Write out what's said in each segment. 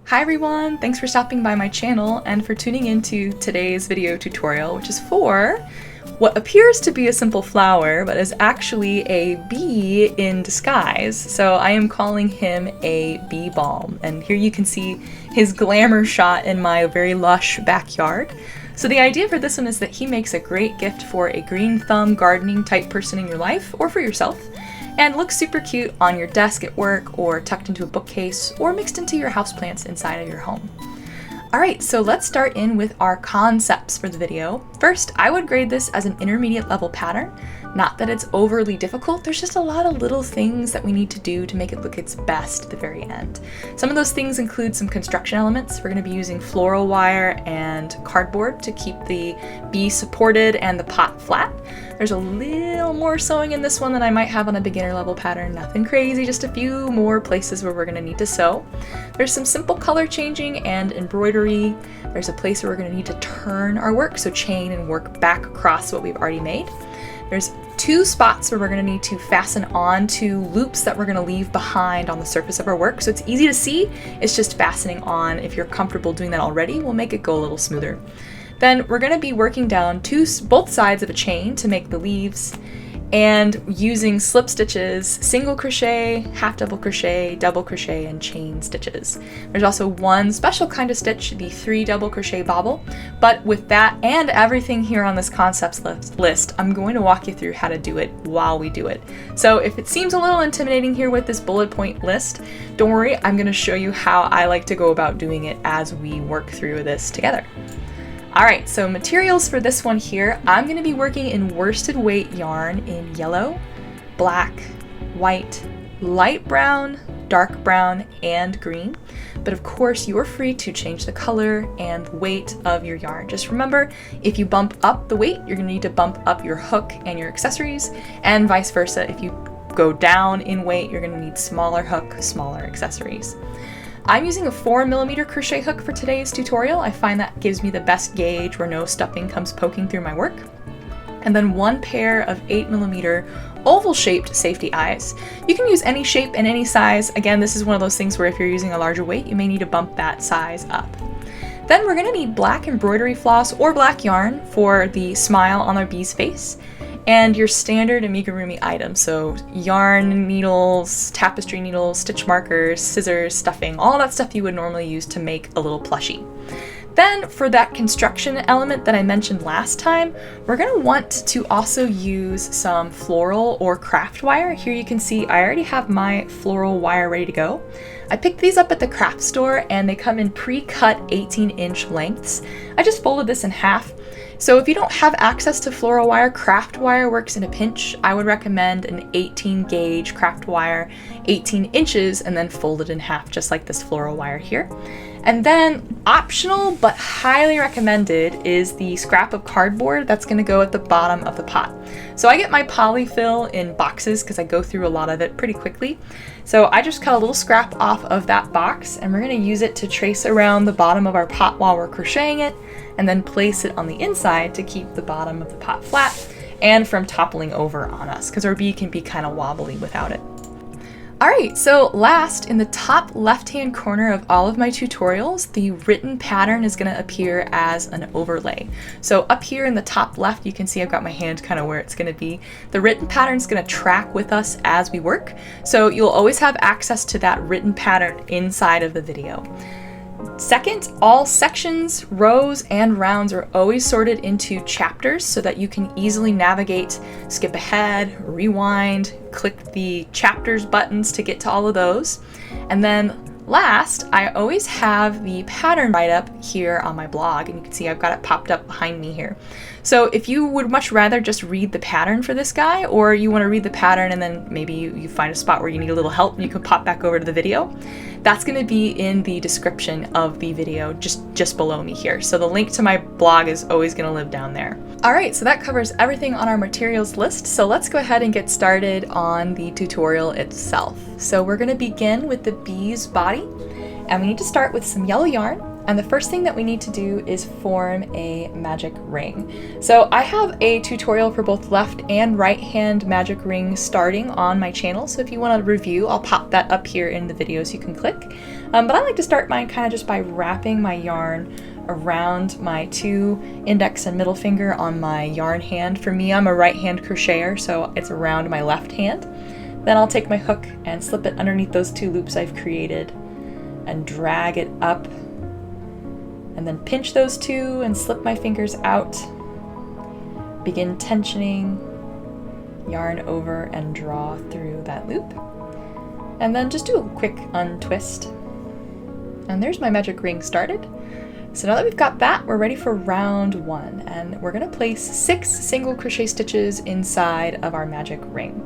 Hi everyone, thanks for stopping by my channel and for tuning into today's video tutorial, which is for what appears to be a simple flower, but is actually a bee in disguise. So I am calling him a bee balm, and here you can see his glamour shot in my very lush backyard. So the idea for this one is that he makes a great gift for a green thumb gardening type person in your life, or for yourself, and looks super cute on your desk at work, or tucked into a bookcase, or mixed into your houseplants inside of your home. Alright, so let's start in with our concepts for the video. First, I would grade this as an intermediate level pattern. Not that it's overly difficult, there's just a lot of little things that we need to do to make it look its best at the very end. Some of those things include some construction elements. We're going to be using floral wire and cardboard to keep the bee supported and the pot flat. There's a little more sewing in this one than I might have on a beginner level pattern. Nothing crazy, just a few more places where we're going to need to sew. There's some simple color changing and embroidery. There's a place where we're going to need to turn our work, so chain and work back across what we've already made. There's two spots where we're going to need to fasten on to loops that we're going to leave behind on the surface of our work. So it's easy to see, it's just fastening on. If you're comfortable doing that already, we'll make it go a little smoother. Then we're going to be working down both sides of a chain to make the leaves, and using slip stitches, single crochet, half double crochet, double crochet, and chain stitches. There's also one special kind of stitch, the 3 double crochet bobble, but with that and everything here on this concepts list, I'm going to walk you through how to do it while we do it. So if it seems a little intimidating here with this bullet point list, don't worry, I'm going to show you how I like to go about doing it as we work through this together. Alright, so materials for this one here, I'm going to be working in worsted weight yarn in yellow, black, white, light brown, dark brown, and green. But of course, you're free to change the color and weight of your yarn. Just remember, if you bump up the weight, you're going to need to bump up your hook and your accessories, and vice versa. If you go down in weight, you're going to need smaller hook, smaller accessories. I'm using a 4mm crochet hook for today's tutorial. I find that gives me the best gauge where no stuffing comes poking through my work. And then one pair of 8mm oval-shaped safety eyes. You can use any shape and any size. Again, this is one of those things where if you're using a larger weight, you may need to bump that size up. Then we're going to need black embroidery floss or black yarn for the smile on our bee's face, and your standard amigurumi items, so yarn, needles, tapestry needles, stitch markers, scissors, stuffing, all that stuff you would normally use to make a little plushie. Then for that construction element that I mentioned last time, we're going to want to also use some floral or craft wire. Here you can see I already have my floral wire ready to go. I picked these up at the craft store and they come in pre-cut 18-inch lengths. I just folded this in half. So if you don't have access to floral wire, craft wire works in a pinch. I would recommend an 18 gauge craft wire, 18 inches, and then fold it in half, just like this floral wire here. And then optional but highly recommended is the scrap of cardboard that's going to go at the bottom of the pot. So I get my polyfill in boxes because I go through a lot of it pretty quickly. So I just cut a little scrap off of that box, and we're going to use it to trace around the bottom of our pot while we're crocheting it, and then place it on the inside to keep the bottom of the pot flat and from toppling over on us, because our bee can be kind of wobbly without it. Alright, so last, in the top left-hand corner of all of my tutorials, the written pattern is going to appear as an overlay. So up here in the top left, you can see I've got my hand kind of where it's going to be. The written pattern is going to track with us as we work, so you'll always have access to that written pattern inside of the video. Second, all sections, rows, and rounds are always sorted into chapters so that you can easily navigate, skip ahead, rewind, click the chapters buttons to get to all of those. And then last, I always have the pattern write-up here on my blog, and you can see I've got it popped up behind me here. So if you would much rather just read the pattern for this guy, or you want to read the pattern and then maybe you find a spot where you need a little help and you can pop back over to the video, that's going to be in the description of the video just below me here. So the link to my blog is always going to live down there. Alright, so that covers everything on our materials list, so let's go ahead and get started on the tutorial itself. So we're going to begin with the bee's body, and we need to start with some yellow yarn. And the first thing that we need to do is form a magic ring. So I have a tutorial for both left and right hand magic ring starting on my channel. So if you want to review, I'll pop that up here in the video so you can click. But I like to start mine kind of just by wrapping my yarn around my 2 index and middle finger on my yarn hand. For me, I'm a right hand crocheter, so it's around my left hand. Then I'll take my hook and slip it underneath those 2 loops I've created and drag it up, and then pinch those 2 and slip my fingers out. Begin tensioning, yarn over and draw through that loop. And then just do a quick untwist. And there's my magic ring started. So now that we've got that, we're ready for round 1, and we're gonna place 6 single crochet stitches inside of our magic ring.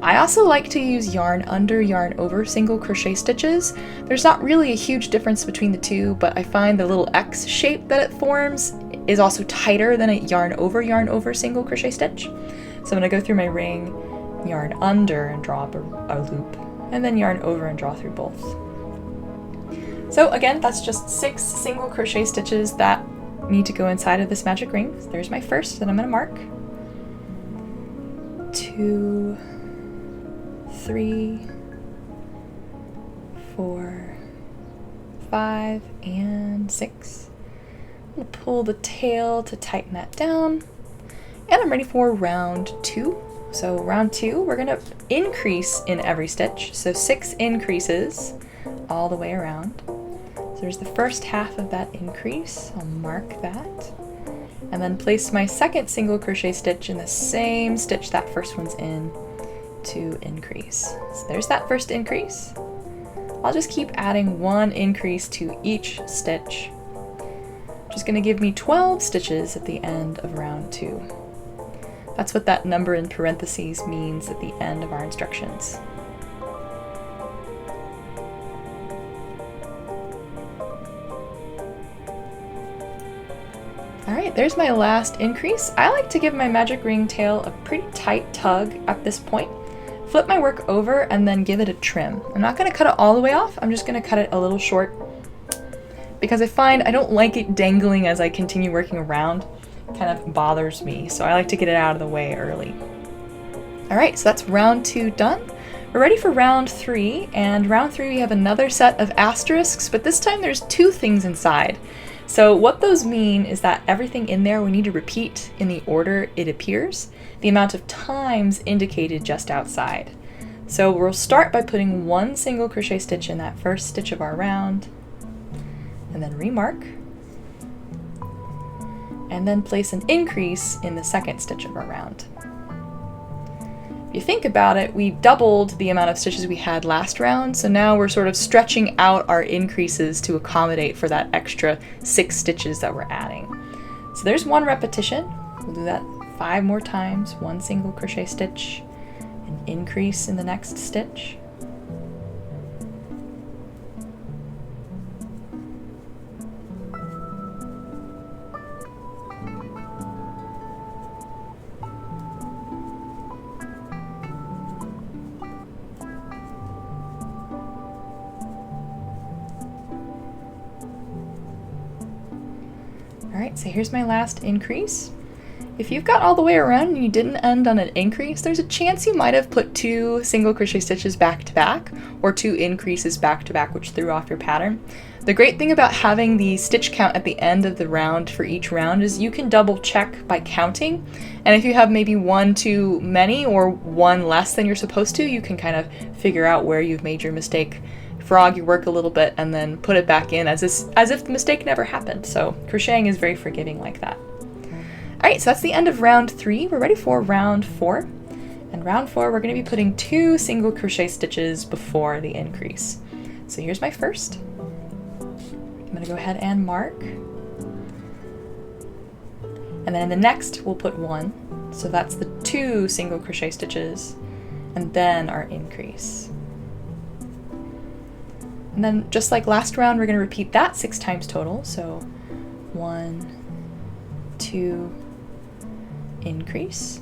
I also like to use yarn under, yarn over single crochet stitches. There's not really a huge difference between the two, but I find the little X shape that it forms is also tighter than a yarn over single crochet stitch. So I'm gonna go through my ring, yarn under and draw up a loop, and then yarn over and draw through both. So again, that's just 6 single crochet stitches that need to go inside of this magic ring. There's my first that I'm gonna mark. 2, 3, 4, 5, and 6. I'm gonna pull the tail to tighten that down. And I'm ready for round 2. So round 2, we're gonna increase in every stitch. So 6 increases all the way around. So there's the first half of that increase. I'll mark that. And then place my second single crochet stitch in the same stitch that first one's in to increase. So there's that first increase. I'll just keep adding 1 increase to each stitch, which is going to give me 12 stitches at the end of round 2. That's what that number in parentheses means at the end of our instructions. Alright, there's my last increase. I like to give my magic ring tail a pretty tight tug at this point. Flip my work over and then give it a trim. I'm not going to cut it all the way off, I'm just going to cut it a little short because I find I don't like it dangling as I continue working around. It kind of bothers me, so I like to get it out of the way early. Alright, so that's round 2 done. We're ready for round 3, and round 3 we have another set of asterisks, but this time there's 2 things inside. So what those mean is that everything in there we need to repeat in the order it appears, the amount of times indicated just outside. So we'll start by putting 1 single crochet stitch in that first stitch of our round, and then remark, and then place an increase in the second stitch of our round. If you think about it, we doubled the amount of stitches we had last round, so now we're sort of stretching out our increases to accommodate for that extra 6 stitches that we're adding. So there's 1 repetition. We'll do that 5 more times, 1 single crochet stitch, an increase in the next stitch. Alright, so here's my last increase. If you've got all the way around and you didn't end on an increase, there's a chance you might have put 2 single crochet stitches back to back, or 2 increases back to back, which threw off your pattern. The great thing about having the stitch count at the end of the round for each round is you can double check by counting, and if you have maybe 1 too many or 1 less than you're supposed to, you can kind of figure out where you've made your mistake, frog your work a little bit, and then put it back in as if the mistake never happened. So crocheting is very forgiving like that. Alright, so that's the end of round 3. We're ready for round 4. And round 4, we're going to be putting 2 single crochet stitches before the increase. So here's my first. I'm going to go ahead and mark. And then in the next, we'll put 1. So that's the 2 single crochet stitches, and then our increase. And then just like last round, we're going to repeat that 6 times total. So 1, 2, increase.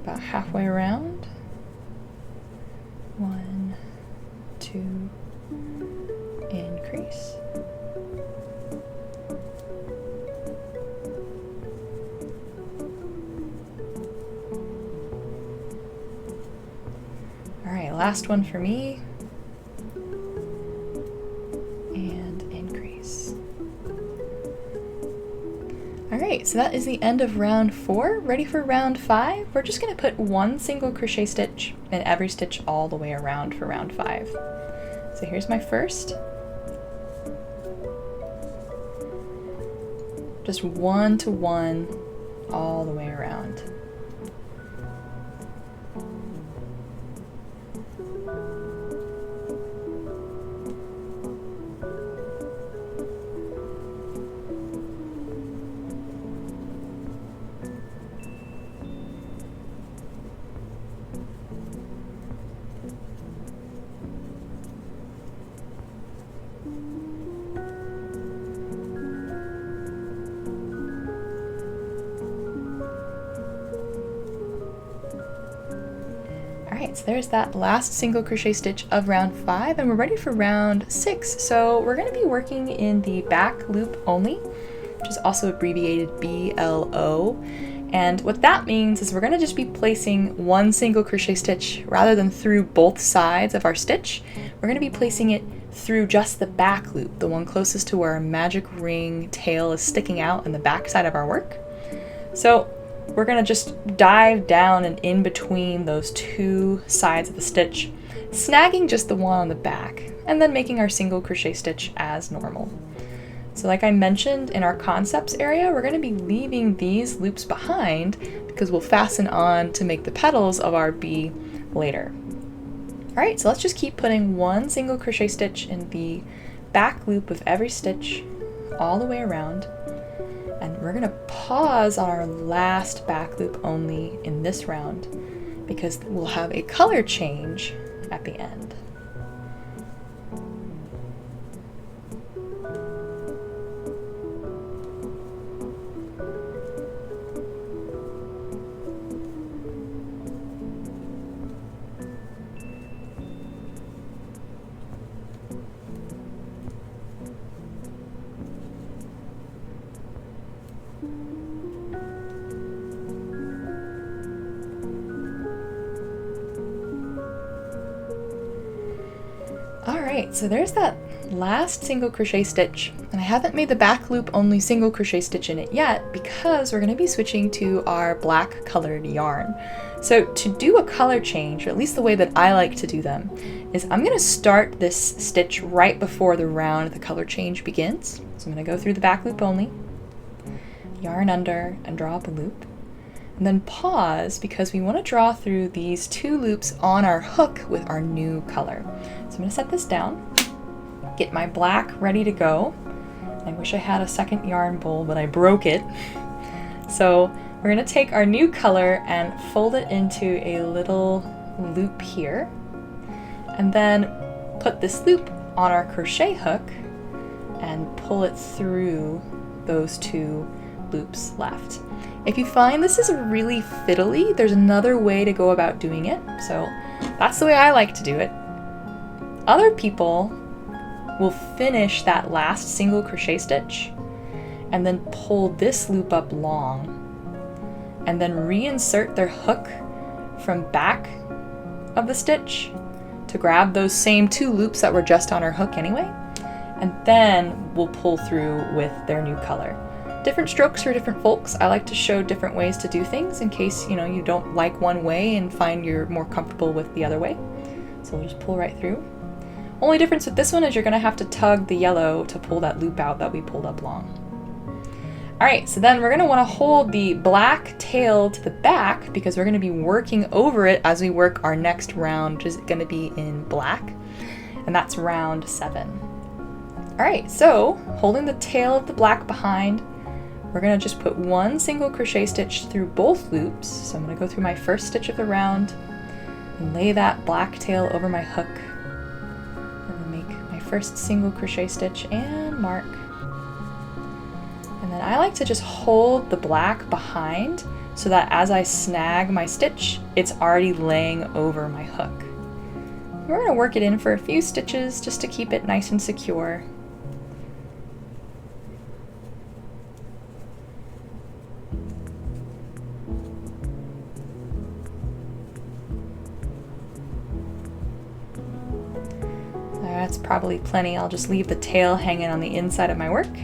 About halfway around. 1, 2, increase. All right, last one for me. And increase. All right, so that is the end of round 4. Ready for round 5? We're just gonna put 1 single crochet stitch in every stitch all the way around for round 5. So here's my first. Just 1 to 1 all the way around. Alright, so there's that last single crochet stitch of round 5, and we're ready for round 6. So we're going to be working in the back loop only, which is also abbreviated BLO. And what that means is we're going to just be placing 1 single crochet stitch rather than through both sides of our stitch. We're going to be placing it through just the back loop, the one closest to where our magic ring tail is sticking out in the back side of our work. So we're going to just dive down and in between those 2 sides of the stitch, snagging just the one on the back, and then making our single crochet stitch as normal. So like I mentioned in our concepts area, we're going to be leaving these loops behind because we'll fasten on to make the petals of our bee later. Alright, so let's just keep putting 1 single crochet stitch in the back loop of every stitch all the way around. And we're going to pause on our last back loop only in this round because we'll have a color change at the end. Alright, so there's that last single crochet stitch, and I haven't made the back loop only single crochet stitch in it yet because we're going to be switching to our black colored yarn. So to do a color change, or at least the way that I like to do them, is I'm going to start this stitch right before the round the color change begins. So I'm going to go through the back loop only, yarn under, and draw up a loop. And then pause because we want to draw through these 2 loops on our hook with our new color. So I'm going to set this down, get my black ready to go. I wish I had a second yarn bowl, but I broke it. So we're going to take our new color and fold it into a little loop here, and then put this loop on our crochet hook and pull it through those 2 loops left. If you find this is really fiddly, there's another way to go about doing it. So that's the way I like to do it. Other people will finish that last single crochet stitch and then pull this loop up long and then reinsert their hook from back of the stitch to grab those same 2 loops that were just on our hook anyway, and then we'll pull through with their new color. Different strokes for different folks. I like to show different ways to do things in case you don't like one way and find you're more comfortable with the other way. So we'll just pull right through. Only difference with this one is you're going to have to tug the yellow to pull that loop out that we pulled up long. Alright, so then we're going to want to hold the black tail to the back because we're going to be working over it as we work our next round, which is going to be in black, and that's round 7. Alright, so holding the tail of the black behind, we're going to just put 1 single crochet stitch through both loops. So I'm going to go through my first stitch of the round and lay that black tail over my hook, and then make my first single crochet stitch and mark. And then I like to just hold the black behind so that as I snag my stitch, it's already laying over my hook. We're going to work it in for a few stitches just to keep it nice and secure. That's probably plenty. I'll just leave the tail hanging on the inside of my work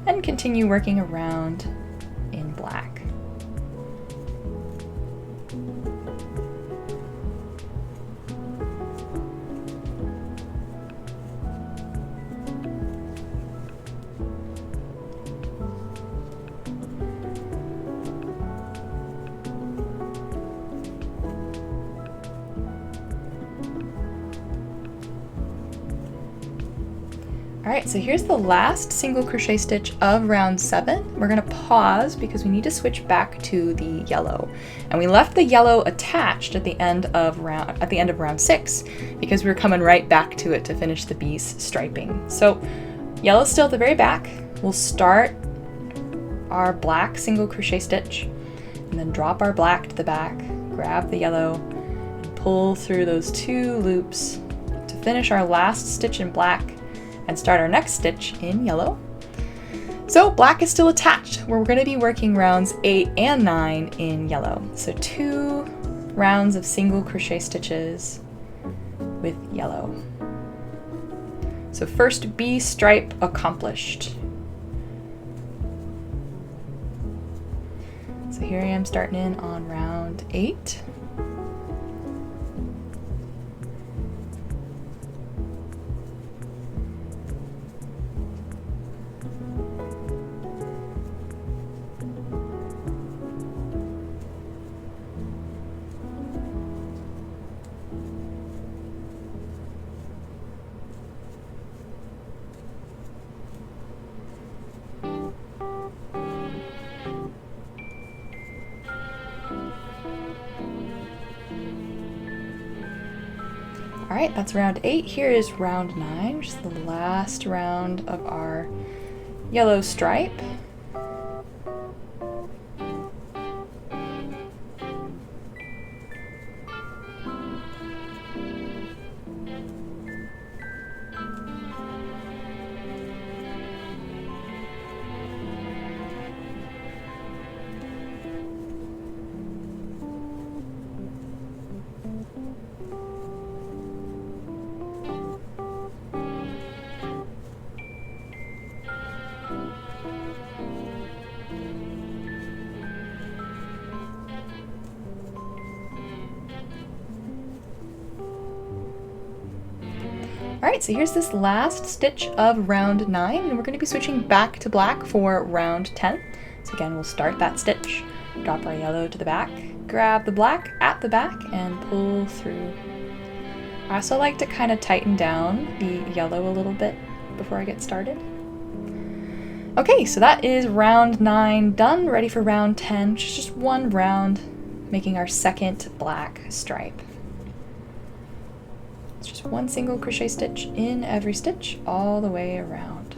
and continue working around in black. Alright, so here's the last single crochet stitch of round 7. We're going to pause because we need to switch back to the yellow. And we left the yellow attached at the end of round 6 because we were coming right back to it to finish the bee's striping. So yellow's still at the very back. We'll start our black single crochet stitch and then drop our black to the back, grab the yellow, and pull through those 2 loops to finish our last stitch in black and start our next stitch in yellow. So black is still attached. We're going to be working rounds 8 and 9 in yellow. So 2 rounds of single crochet stitches with yellow. So first bee stripe accomplished. So here I am starting in on round 8. Alright, that's round 8. Here is round 9, which is the last round of our yellow stripe. Alright, so here's this last stitch of round 9, and we're going to be switching back to black for round 10. So again, we'll start that stitch, drop our yellow to the back, grab the black at the back, and pull through. I also like to kind of tighten down the yellow a little bit before I get started. Okay, so that is round 9 done, ready for round 10, which is just one round, making our second black stripe. It's just one single crochet stitch in every stitch all the way around.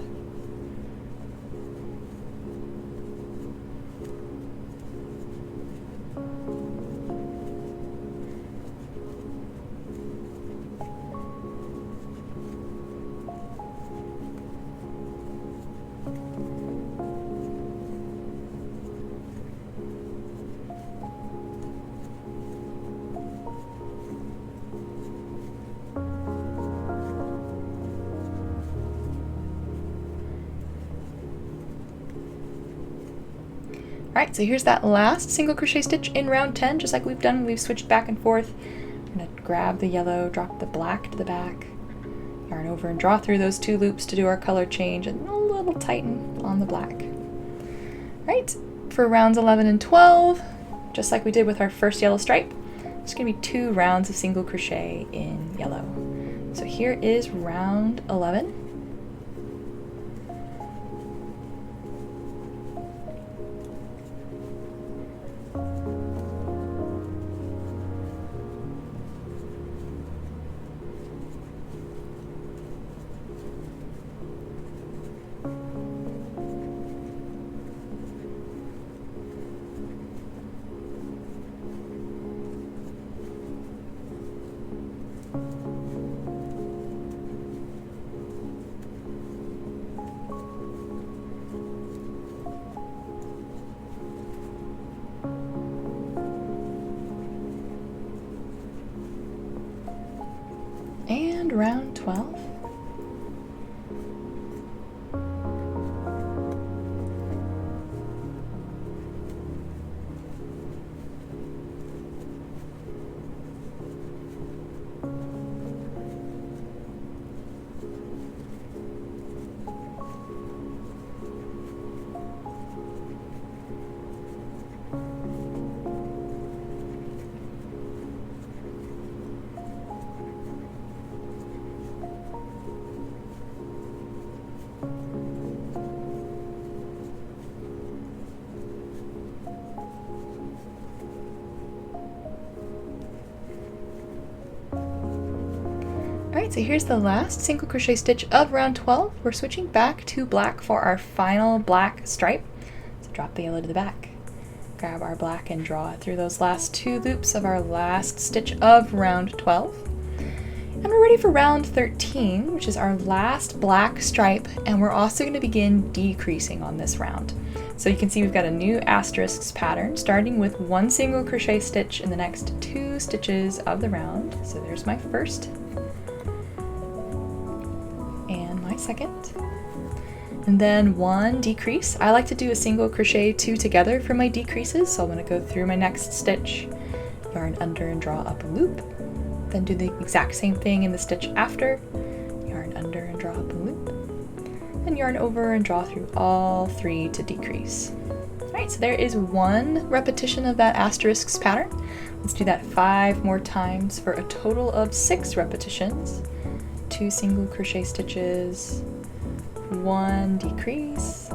Alright, so here's that last single crochet stitch in round 10, just like we've done when we've switched back and forth. I'm going to grab the yellow, drop the black to the back, yarn over and draw through those 2 loops to do our color change, and a little tighten on the black. Alright, for rounds 11 and 12, just like we did with our first yellow stripe, it's going to be 2 rounds of single crochet in yellow. So here is round 11. And round 12. Alright, so here's the last single crochet stitch of round 12. We're switching back to black for our final black stripe. So drop the yellow to the back, grab our black and draw it through those last 2 loops of our last stitch of round 12. And we're ready for round 13, which is our last black stripe, and we're also going to begin decreasing on this round. So you can see we've got a new asterisks pattern starting with 1 single crochet stitch in the next 2 stitches of the round. So there's my first and my second, and then 1 decrease. I like to do a single crochet 2 together for my decreases, so I'm going to go through my next stitch, yarn under and draw up a loop, then do the exact same thing in the stitch after, yarn under and draw up a loop, and yarn over and draw through all 3 to decrease. Alright, so there is 1 repetition of that asterisks pattern. Let's do that 5 more times for a total of 6 repetitions. 2 single crochet stitches, 1 decrease,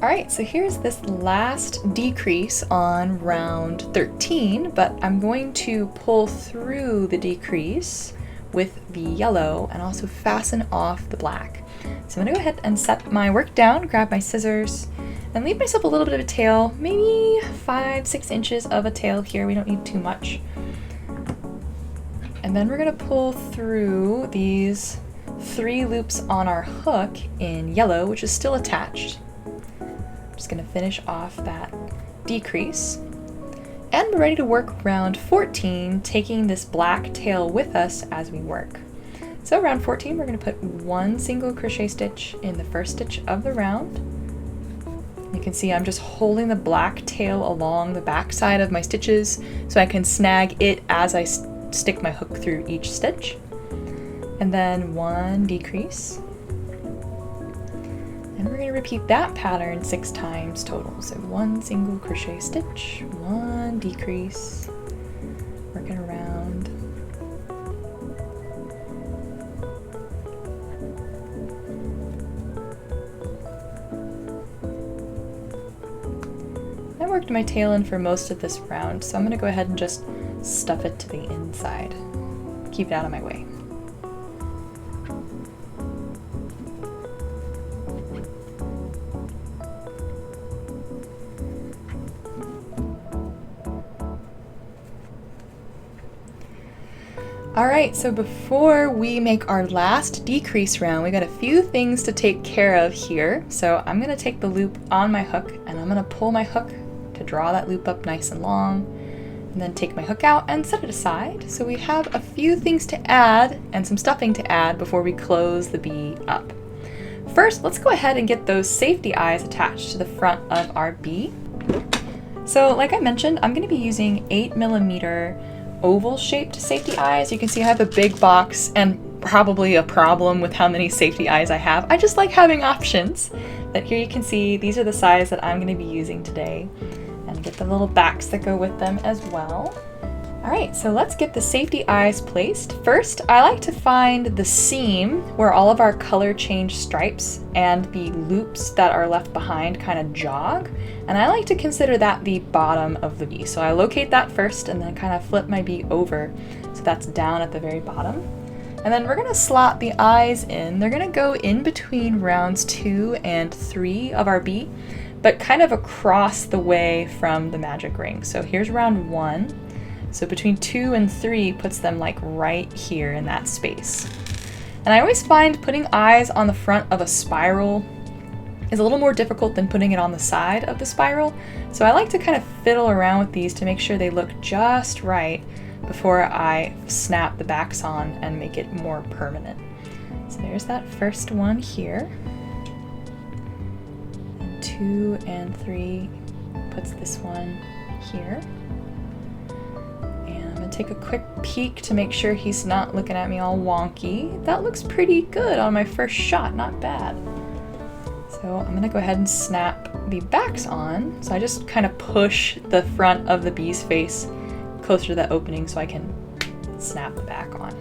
Alright, so here's this last decrease on round 13, but I'm going to pull through the decrease with the yellow and also fasten off the black. So I'm going to go ahead and set my work down, grab my scissors, and leave myself a little bit of a tail, maybe 5-6 inches of a tail here. We don't need too much. And then we're going to pull through these 3 loops on our hook in yellow, which is still attached. Just going to finish off that decrease, and we're ready to work round 14, taking this black tail with us as we work. So round 14, we're going to put 1 single crochet stitch in the first stitch of the round. You can see I'm just holding the black tail along the back side of my stitches so I can snag it as I stick my hook through each stitch, and then 1 decrease. And we're going to repeat that pattern 6 times total. So 1 single crochet stitch, 1 decrease, working around. I worked my tail in for most of this round, so I'm going to go ahead and just stuff it to the inside. Keep it out of my way. Alright, so before we make our last decrease round, we got a few things to take care of here. So I'm going to take the loop on my hook, and I'm going to pull my hook to draw that loop up nice and long, and then take my hook out and set it aside. So we have a few things to add and some stuffing to add before we close the bee up. First, let's go ahead and get those safety eyes attached to the front of our bee. So like I mentioned, I'm going to be using 8mm oval shaped safety eyes. You can see I have a big box and probably a problem with how many safety eyes I have. I just like having options. But here you can see these are the size that I'm going to be using today, and get the little backs that go with them as well. Alright, so let's get the safety eyes placed. First, I like to find the seam where all of our color change stripes and the loops that are left behind kind of jog, and I like to consider that the bottom of the bee. So I locate that first and then kind of flip my bee over so that's down at the very bottom. And then we're gonna slot the eyes in. They're gonna go in between rounds 2 and 3 of our bee, but kind of across the way from the magic ring. So here's round 1. So between 2 and 3 puts them like right here in that space. And I always find putting eyes on the front of a spiral is a little more difficult than putting it on the side of the spiral. So I like to kind of fiddle around with these to make sure they look just right before I snap the backs on and make it more permanent. So there's that first one here. And 2 and 3 puts this one here. And I'm gonna take a quick peek to make sure he's not looking at me all wonky. That looks pretty good on my first shot, not bad. So I'm gonna go ahead and snap the backs on. So I just kind of push the front of the bee's face closer to that opening so I can snap the back on.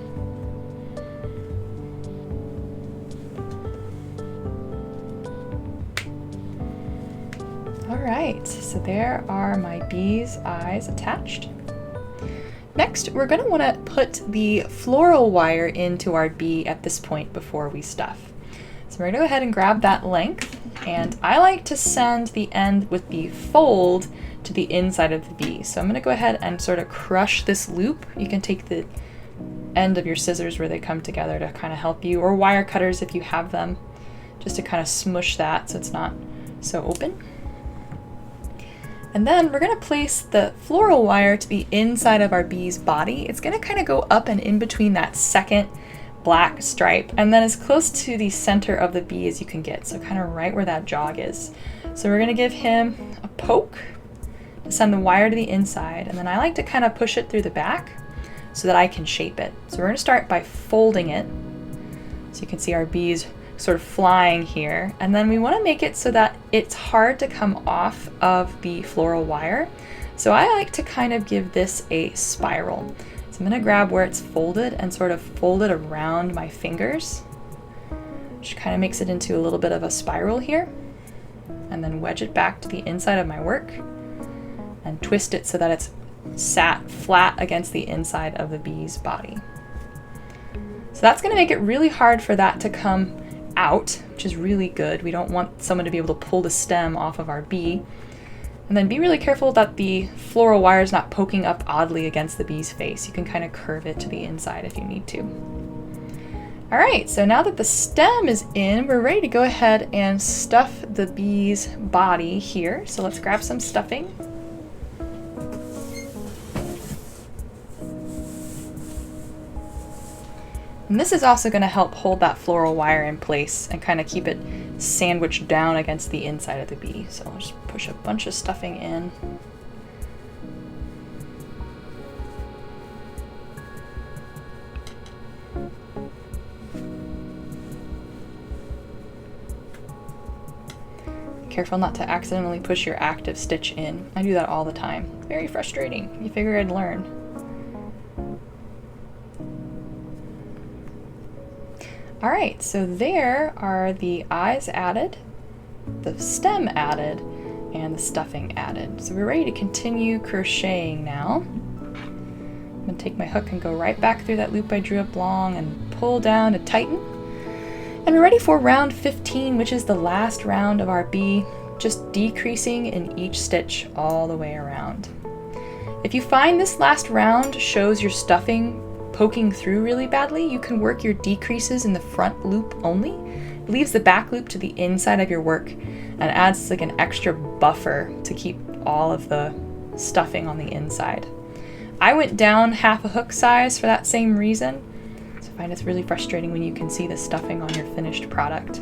All right, so there are my bee's eyes attached. Next, we're gonna wanna put the floral wire into our bee at this point before we stuff. So we're gonna go ahead and grab that length, and I like to send the end with the fold to the inside of the bee. So I'm gonna go ahead and sort of crush this loop. You can take the end of your scissors where they come together to kind of help you, or wire cutters if you have them, just to kind of smush that so it's not so open. And then we're gonna place the floral wire to the inside of our bee's body. It's gonna kind of go up and in between that second black stripe, and then as close to the center of the bee as you can get, so kind of right where that jog is. So we're gonna give him a poke to send the wire to the inside, and then I like to kind of push it through the back so that I can shape it. So we're gonna start by folding it. So you can see our bees sort of flying here, and then we wanna make it so that it's hard to come off of the floral wire. So I like to kind of give this a spiral. So I'm gonna grab where it's folded and sort of fold it around my fingers, which kind of makes it into a little bit of a spiral here, and then wedge it back to the inside of my work and twist it so that it's sat flat against the inside of the bee's body. So that's gonna make it really hard for that to come out, which is really good. We don't want someone to be able to pull the stem off of our bee. And then be really careful that the floral wire is not poking up oddly against the bee's face. You can kind of curve it to the inside if you need to. All right, so now that the stem is in, we're ready to go ahead and stuff the bee's body here. So let's grab some stuffing. And this is also going to help hold that floral wire in place and kind of keep it sandwiched down against the inside of the bee. So I'll just push a bunch of stuffing in. Careful not to accidentally push your active stitch in. I do that all the time. Very frustrating. You figure I'd learn. All right, so there are the eyes added, the stem added, and the stuffing added. So we're ready to continue crocheting now. I'm gonna take my hook and go right back through that loop I drew up long and pull down to tighten. And we're ready for round 15, which is the last round of our bee, just decreasing in each stitch all the way around. If you find this last round shows your stuffing poking through really badly, you can work your decreases in the front loop only. It leaves the back loop to the inside of your work and adds like an extra buffer to keep all of the stuffing on the inside. I went down half a hook size for that same reason. So I find it's really frustrating when you can see the stuffing on your finished product.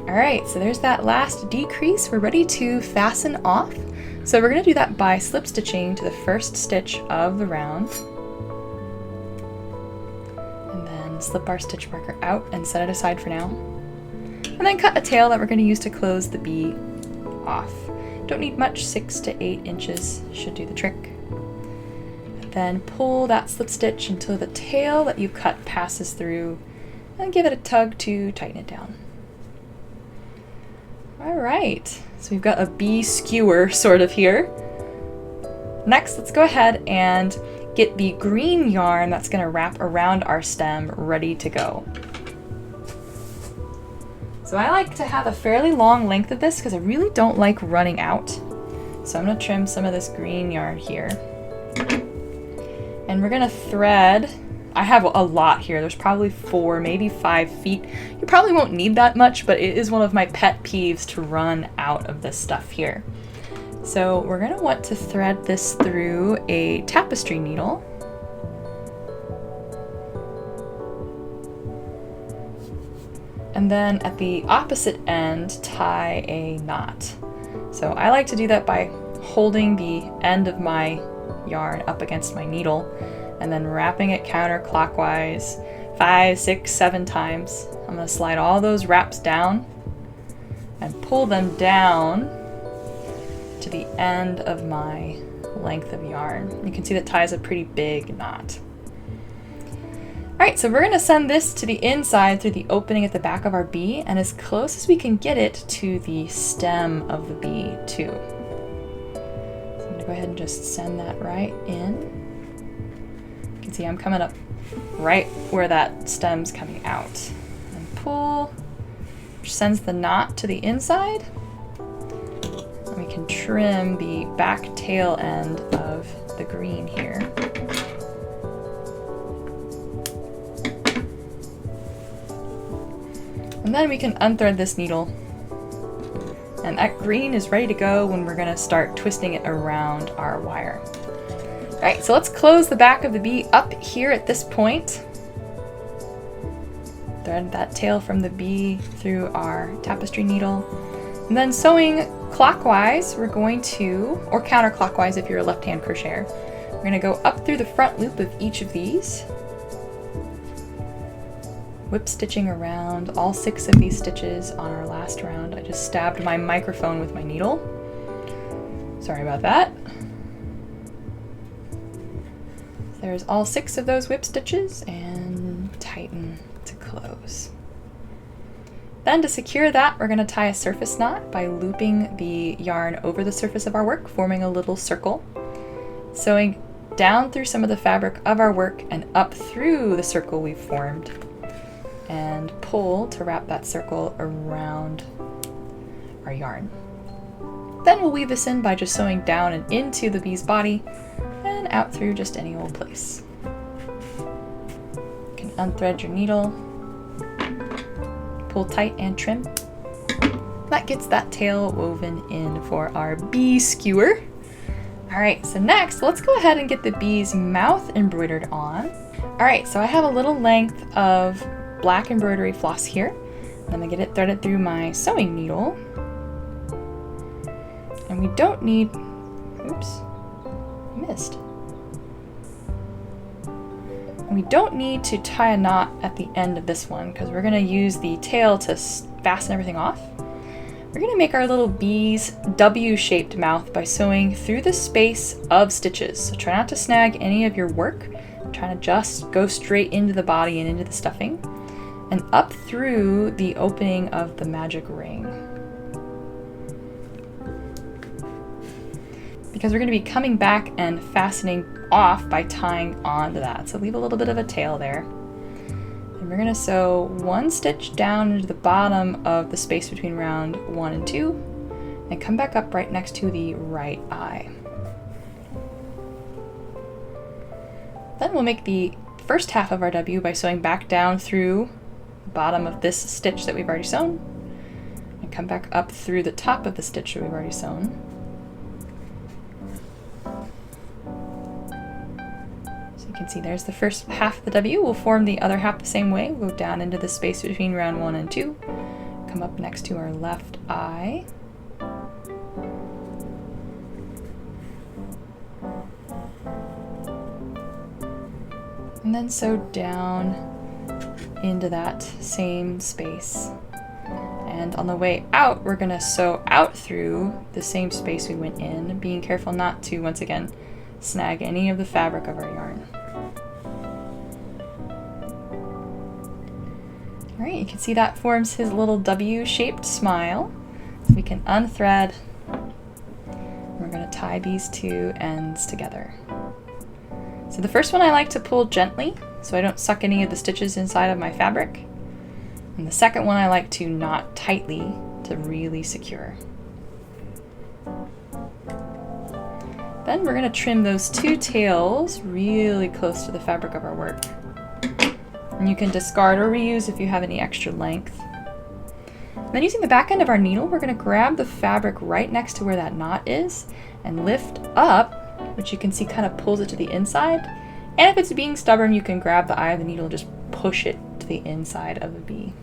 All right, so there's that last decrease. We're ready to fasten off. So we're gonna do that by slip stitching to the first stitch of the round. And then slip our stitch marker out and set it aside for now. And then cut a tail that we're gonna use to close the bee off. Don't need much, 6 to 8 inches should do the trick. And then pull that slip stitch until the tail that you cut passes through, and give it a tug to tighten it down. All right, so we've got a bee skewer sort of here. Next, let's go ahead and get the green yarn that's going to wrap around our stem ready to go. So I like to have a fairly long length of this because I really don't like running out. So I'm going to trim some of this green yarn here. And we're going to thread. I have a lot here. There's probably 4, maybe 5 feet. You probably won't need that much, but it is one of my pet peeves to run out of this stuff here. So we're going to want to thread this through a tapestry needle. And then at the opposite end, tie a knot. So I like to do that by holding the end of my yarn up against my needle and then wrapping it counterclockwise 5, 6, 7 times. I'm going to slide all those wraps down and pull them down to the end of my length of yarn. You can see that ties a pretty big knot. All right, so we're going to send this to the inside through the opening at the back of our bee and as close as we can get it to the stem of the bee too. So I'm going to go ahead and just send that right in. You can see I'm coming up right where that stem's coming out. And pull, which sends the knot to the inside. And we can trim the back tail end of the green here. And then we can unthread this needle. And that green is ready to go when we're going to start twisting it around our wire. All right, so let's close the back of the bee up here at this point. Thread that tail from the bee through our tapestry needle. And then sewing clockwise, we're going to, or counterclockwise if you're a left-hand crocheter, we're going to go up through the front loop of each of these. Whip stitching around all 6 of these stitches on our last round. I just stabbed my microphone with my needle. Sorry about that. There's all 6 of those whip stitches and tighten to close. Then to secure that, we're going to tie a surface knot by looping the yarn over the surface of our work, forming a little circle. Sewing down through some of the fabric of our work and up through the circle we've formed. And pull to wrap that circle around our yarn. Then we'll weave this in by just sewing down and into the bee's body and out through just any old place. You can unthread your needle, pull tight and trim. That gets that tail woven in for our bee skewer. All right, so next let's go ahead and get the bee's mouth embroidered on. All right, so I have a little length of black embroidery floss here. And I'm gonna get it threaded through my sewing needle. And we don't need, oops, missed. And we don't need to tie a knot at the end of this one because we're gonna use the tail to fasten everything off. We're gonna make our little bee's W-shaped mouth by sewing through the space of stitches. So try not to snag any of your work. Trying to just go straight into the body and into the stuffing. And up through the opening of the magic ring. Because we're going to be coming back and fastening off by tying onto that. So leave a little bit of a tail there. And we're going to sew 1 stitch down into the bottom of the space between round 1 and 2 and come back up right next to the right eye. Then we'll make the first half of our W by sewing back down through bottom of this stitch that we've already sewn and come back up through the top of the stitch that we've already sewn. So you can see there's the first half of the W. We'll form the other half the same way. We'll go down into the space between round 1 and 2, come up next to our left eye. And then sew down into that same space. And on the way out, we're going to sew out through the same space we went in, being careful not to, once again, snag any of the fabric of our yarn. All right, you can see that forms his little W-shaped smile. we can unthread. We're going to tie these two ends together. So the first one I like to pull gently so I don't suck any of the stitches inside of my fabric. And the second one I like to knot tightly to really secure. Then we're going to trim those two tails really close to the fabric of our work. And you can discard or reuse if you have any extra length. Then using the back end of our needle, we're going to grab the fabric right next to where that knot is and lift up, which you can see kind of pulls it to the inside. And if it's being stubborn, you can grab the eye of the needle and just push it to the inside of the bee.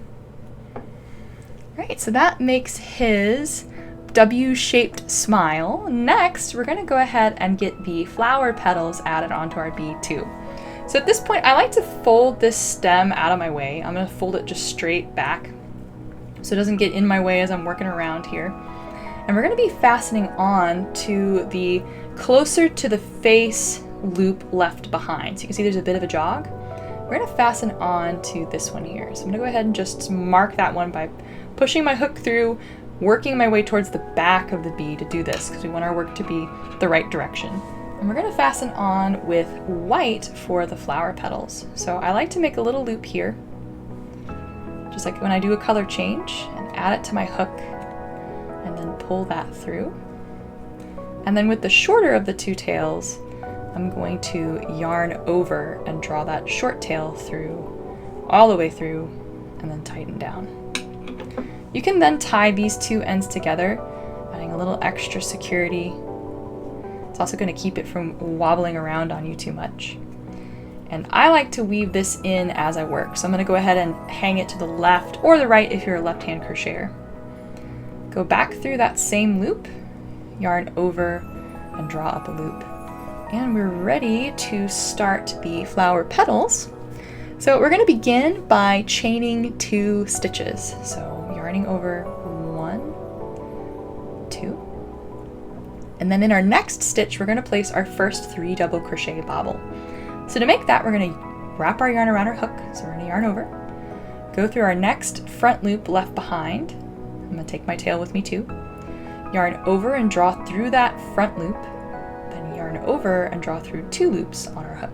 Right, so that makes his W-shaped smile. Next, we're going to go ahead and get the flower petals added onto our bee too. So at this point, I like to fold this stem out of my way. I'm going to fold it just straight back so it doesn't get in my way as I'm working around here. And we're going to be fastening on to the closer to the face loop left behind. So you can see there's a bit of a jog. We're going to fasten on to this one here. So I'm going to go ahead and just mark that one by pushing my hook through, working my way towards the back of the bee to do this because we want our work to be the right direction. And we're going to fasten on with white for the flower petals. So I like to make a little loop here, just like when I do a color change, and add it to my hook and then pull that through. And then with the shorter of the two tails, I'm going to yarn over and draw that short tail through, all the way through, and then tighten down. You can then tie these two ends together, adding a little extra security. It's also going to keep it from wobbling around on you too much. And I like to weave this in as I work. So I'm going to go ahead and hang it to the left or the right if you're a left-hand crocheter. Go back through that same loop, yarn over, and draw up a loop. And we're ready to start the flower petals. So we're going to begin by chaining 2 stitches. So yarning over 1, 2. And then in our next stitch, we're going to place our first 3 double crochet bobble. So to make that, we're going to wrap our yarn around our hook. So we're going to yarn over, go through our next front loop left behind. I'm going to take my tail with me too. Yarn over and draw through that front loop. Then yarn over and draw through 2 loops on our hook.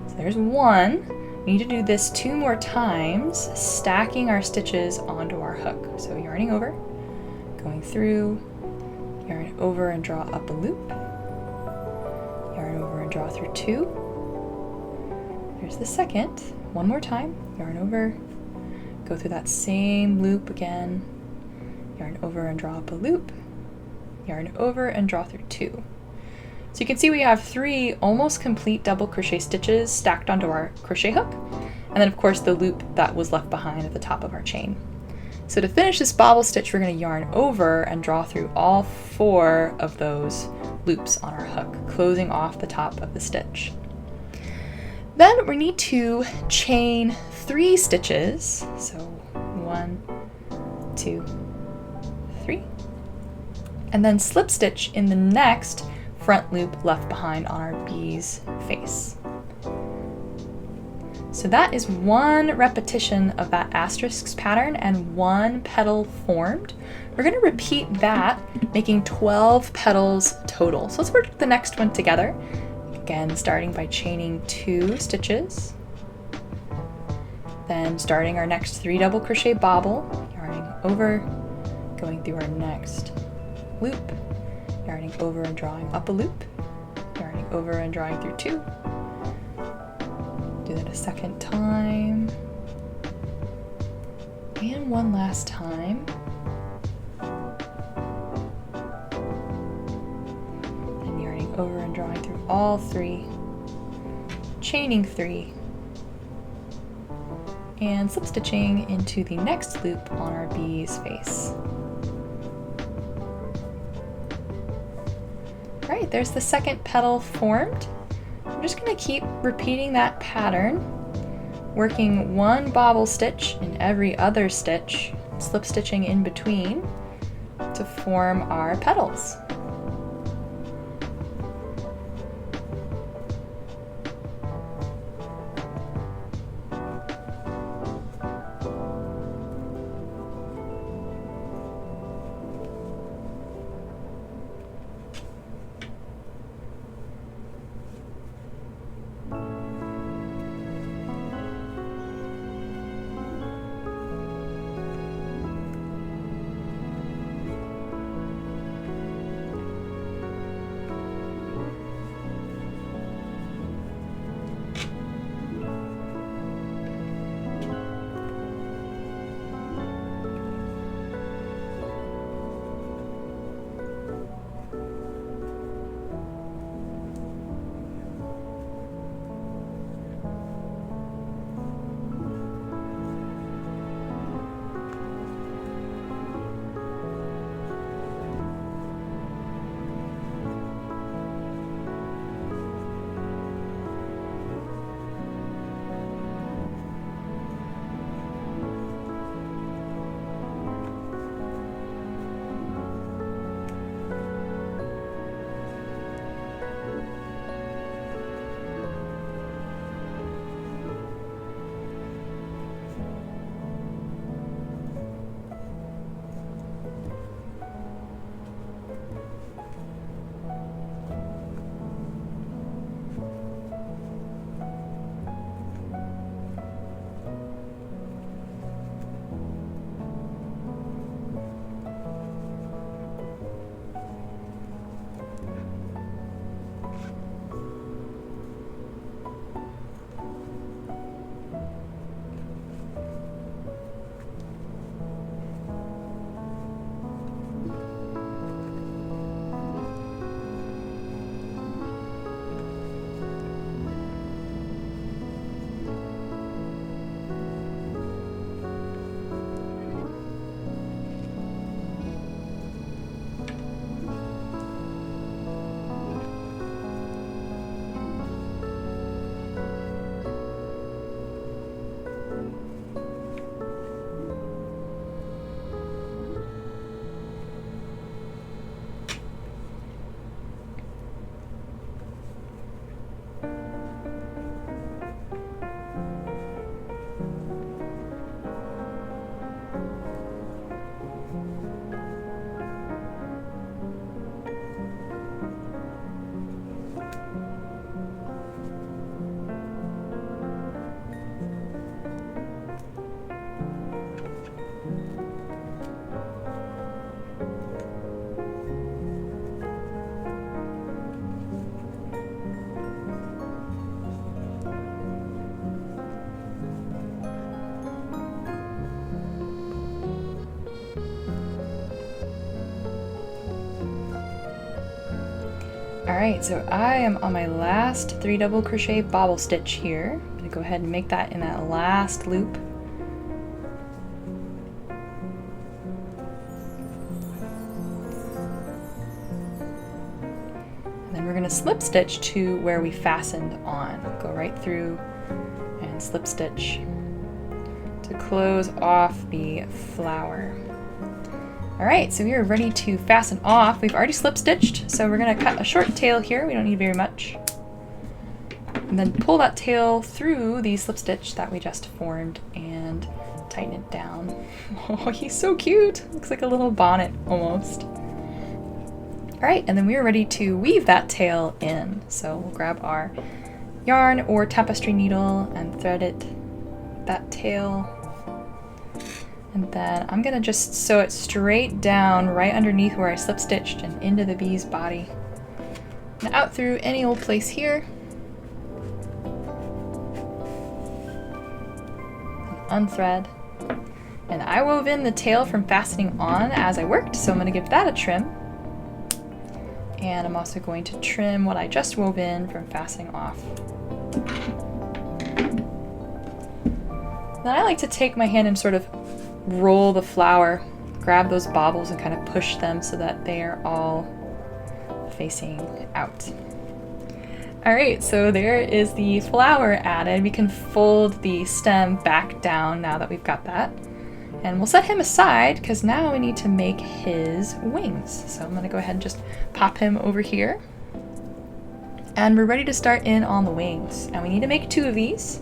So there's 1. We need to do this 2 more times, stacking our stitches onto our hook. So yarning over, going through, yarn over and draw up a loop. Yarn over and draw through 2. Here's the second. 1 more time. Yarn over, go through that same loop again. Yarn over and draw up a loop. Yarn over and draw through 2. So you can see we have 3 almost complete double crochet stitches stacked onto our crochet hook. And then of course the loop that was left behind at the top of our chain. So to finish this bobble stitch, we're going to yarn over and draw through all 4 of those loops on our hook, closing off the top of the stitch. Then we need to chain 3 stitches. So 1, 2, 3. And then slip stitch in the next front loop left behind on our bee's face. So that is 1 repetition of that asterisks pattern and 1 petal formed. We're going to repeat that, making 12 petals total. So let's work the next one together. Again, starting by chaining 2 stitches. Then starting our next 3 double crochet bobble, yarning over, going through our next loop, yarning over and drawing up a loop, yarning over and drawing through 2. Do that a second time. And one last time. And yarning over and drawing through all 3, chaining 3, and slip stitching into the next loop on our bee's face. Alright, there's the second petal formed. I'm just going to keep repeating that pattern, working 1 bobble stitch in every other stitch, slip stitching in between to form our petals. Alright, so I am on my last 3 double crochet bobble stitch here. I'm going to go ahead and make that in that last loop. And then we're going to slip stitch to where we fastened on. Go right through and slip stitch to close off the flower. Alright, so we are ready to fasten off. We've already slip stitched, so we're going to cut a short tail here. We don't need very much. And then pull that tail through the slip stitch that we just formed and tighten it down. Oh, he's so cute. Looks like a little bonnet almost. Alright, and then we are ready to weave that tail in. So we'll grab our yarn or tapestry needle and thread it, that tail. And then I'm gonna just sew it straight down right underneath where I slip stitched and into the bee's body. And out through any old place here. And unthread. And I wove in the tail from fastening on as I worked, so I'm gonna give that a trim. And I'm also going to trim what I just wove in from fastening off. Then I like to take my hand and sort of roll the flower, grab those bobbles and kind of push them so that they are all facing out. Alright, so there is the flower added. We can fold the stem back down now that we've got that. And we'll set him aside because now we need to make his wings. So I'm going to go ahead and just pop him over here. And we're ready to start in on the wings. And we need to make 2 of these.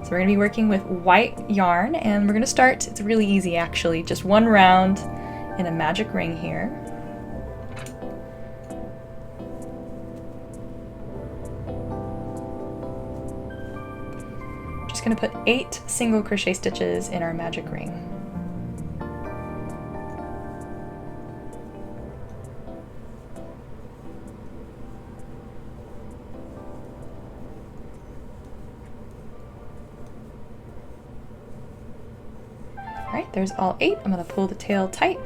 So we're going to be working with white yarn, and we're going to start, it's really easy actually, just 1 round in a magic ring here. Just going to put 8 single crochet stitches in our magic ring. Alright, there's all 8. I'm going to pull the tail tight.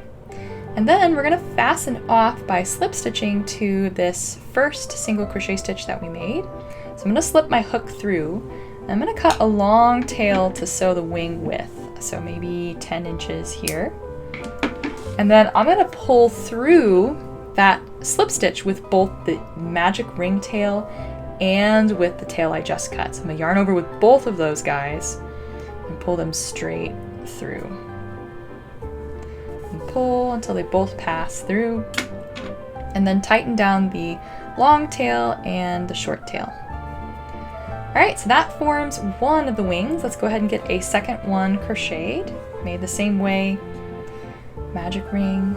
And then we're going to fasten off by slip stitching to this first single crochet stitch that we made. So I'm going to slip my hook through. And I'm going to cut a long tail to sew the wing with. So maybe 10 inches here. And then I'm going to pull through that slip stitch with both the magic ring tail and with the tail I just cut. So I'm going to yarn over with both of those guys and pull them straight through. And pull until they both pass through. And then tighten down the long tail and the short tail. Alright, so that forms one of the wings. Let's go ahead and get a second one crocheted. Made the same way. Magic ring.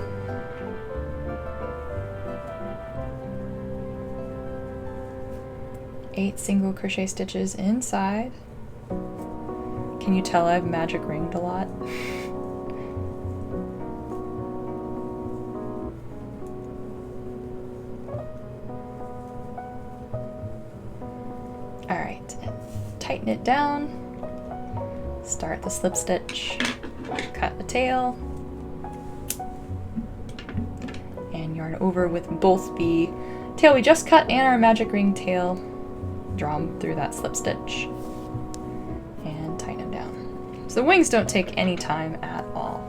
Eight single crochet stitches inside. Can you tell I've magic ringed a lot? Alright, tighten it down, start the slip stitch, cut the tail, and yarn over with both the tail we just cut and our magic ring tail, draw them through that slip stitch, and tighten them down. So the wings don't take any time at all.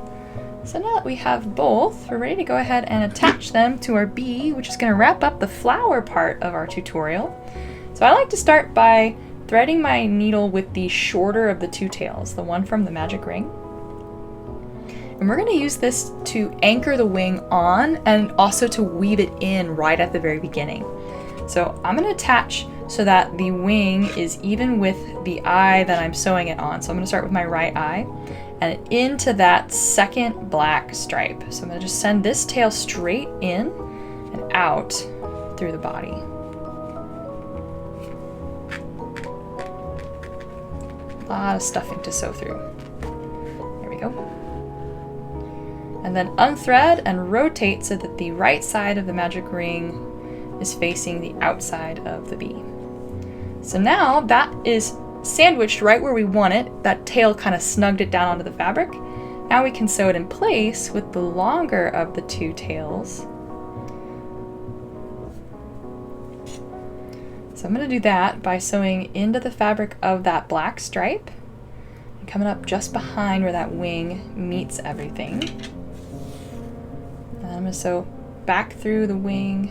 So now that we have both, we're ready to go ahead and attach them to our bee, which is going to wrap up the flower part of our tutorial. So I like to start by threading my needle with the shorter of the 2 tails, the one from the magic ring. And we're going to use this to anchor the wing on and also to weave it in right at the very beginning. So I'm going to attach so that the wing is even with the eye that I'm sewing it on. So I'm going to start with my right eye and into that second black stripe. So I'm going to just send this tail straight in and out through the body. A lot of stuffing to sew through. There we go. And then unthread and rotate so that the right side of the magic ring is facing the outside of the bee. So now that is sandwiched right where we want it. That tail kind of snugged it down onto the fabric. Now we can sew it in place with the longer of the 2 tails So I'm going to do that by sewing into the fabric of that black stripe and coming up just behind where that wing meets everything. And I'm going to sew back through the wing.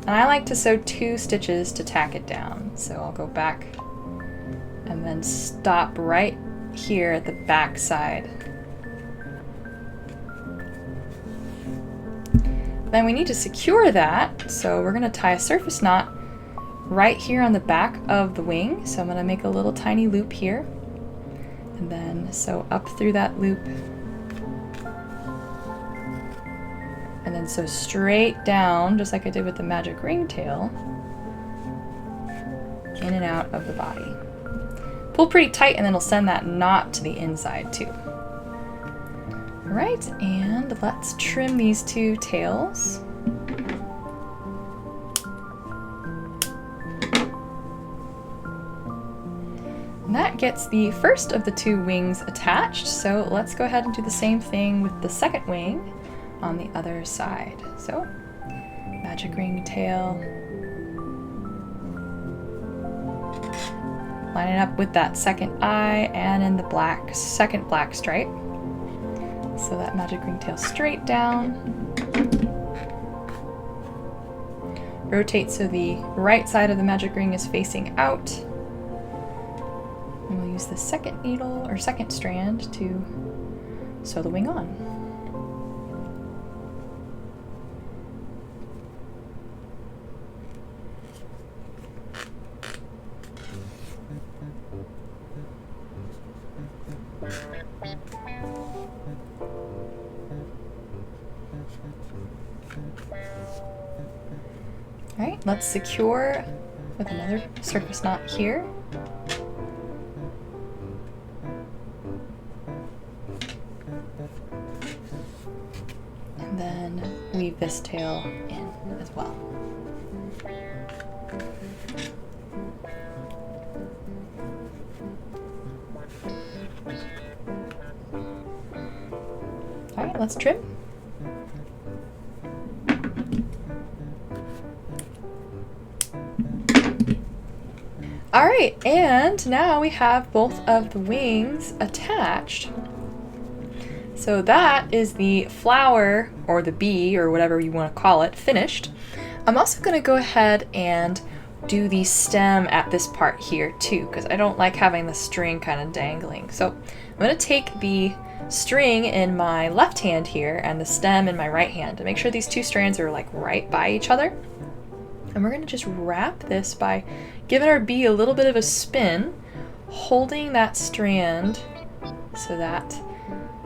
And I like to sew 2 stitches to tack it down. So I'll go back and then stop right here at the back side. Then we need to secure that, so we're going to tie a surface knot right here on the back of the wing. So I'm going to make a little tiny loop here and then sew up through that loop and then sew straight down just like I did with the magic ringtail in and out of the body. Pull pretty tight and then it'll send that knot to the inside too. Alright, and let's trim these 2 tails. And that gets the first of the 2 wings attached, so let's go ahead and do the same thing with the second wing on the other side. So, magic ringtail. Line it up with that second eye and in the second black stripe. So that magic ringtail straight down. Rotate so the right side of the magic ring is facing out. And we'll use the second needle or second strand to sew the wing on. Alright, let's secure with another surface knot here. And then weave this tail in as well. Alright, let's trim. Alright, and now we have both of the wings attached. So that is the flower, or the bee, or whatever you want to call it, finished. I'm also going to go ahead and do the stem at this part here too, because I don't like having the string kind of dangling. So I'm going to take the string in my left hand here and the stem in my right hand to make sure these 2 strands are like right by each other. And we're going to just wrap this by giving our bee a little bit of a spin, holding that strand so that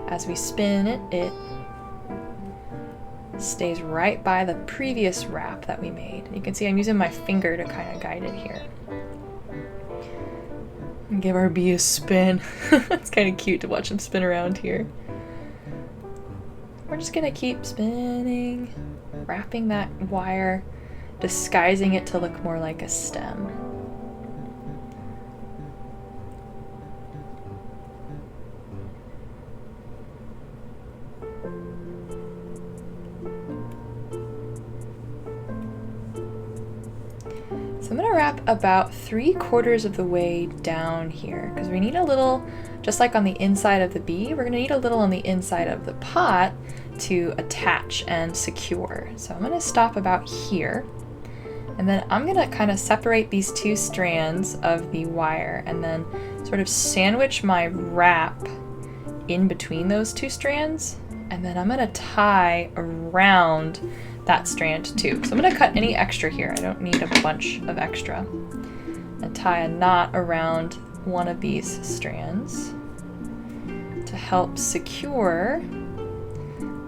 as we spin it, it stays right by the previous wrap that we made. You can see I'm using my finger to kind of guide it here. And give our bee a spin. It's kind of cute to watch him spin around here. We're just going to keep spinning, wrapping that wire, disguising it to look more like a stem. So I'm going to wrap about 3/4 of the way down here because we need a little, just like on the inside of the bee, we're going to need a little on the inside of the pot to attach and secure. So I'm going to stop about here. And then I'm going to kind of separate these 2 strands of the wire and then sort of sandwich my wrap in between those 2 strands. And then I'm going to tie around that strand too. So I'm going to cut any extra here. I don't need a bunch of extra. And tie a knot around one of these strands to help secure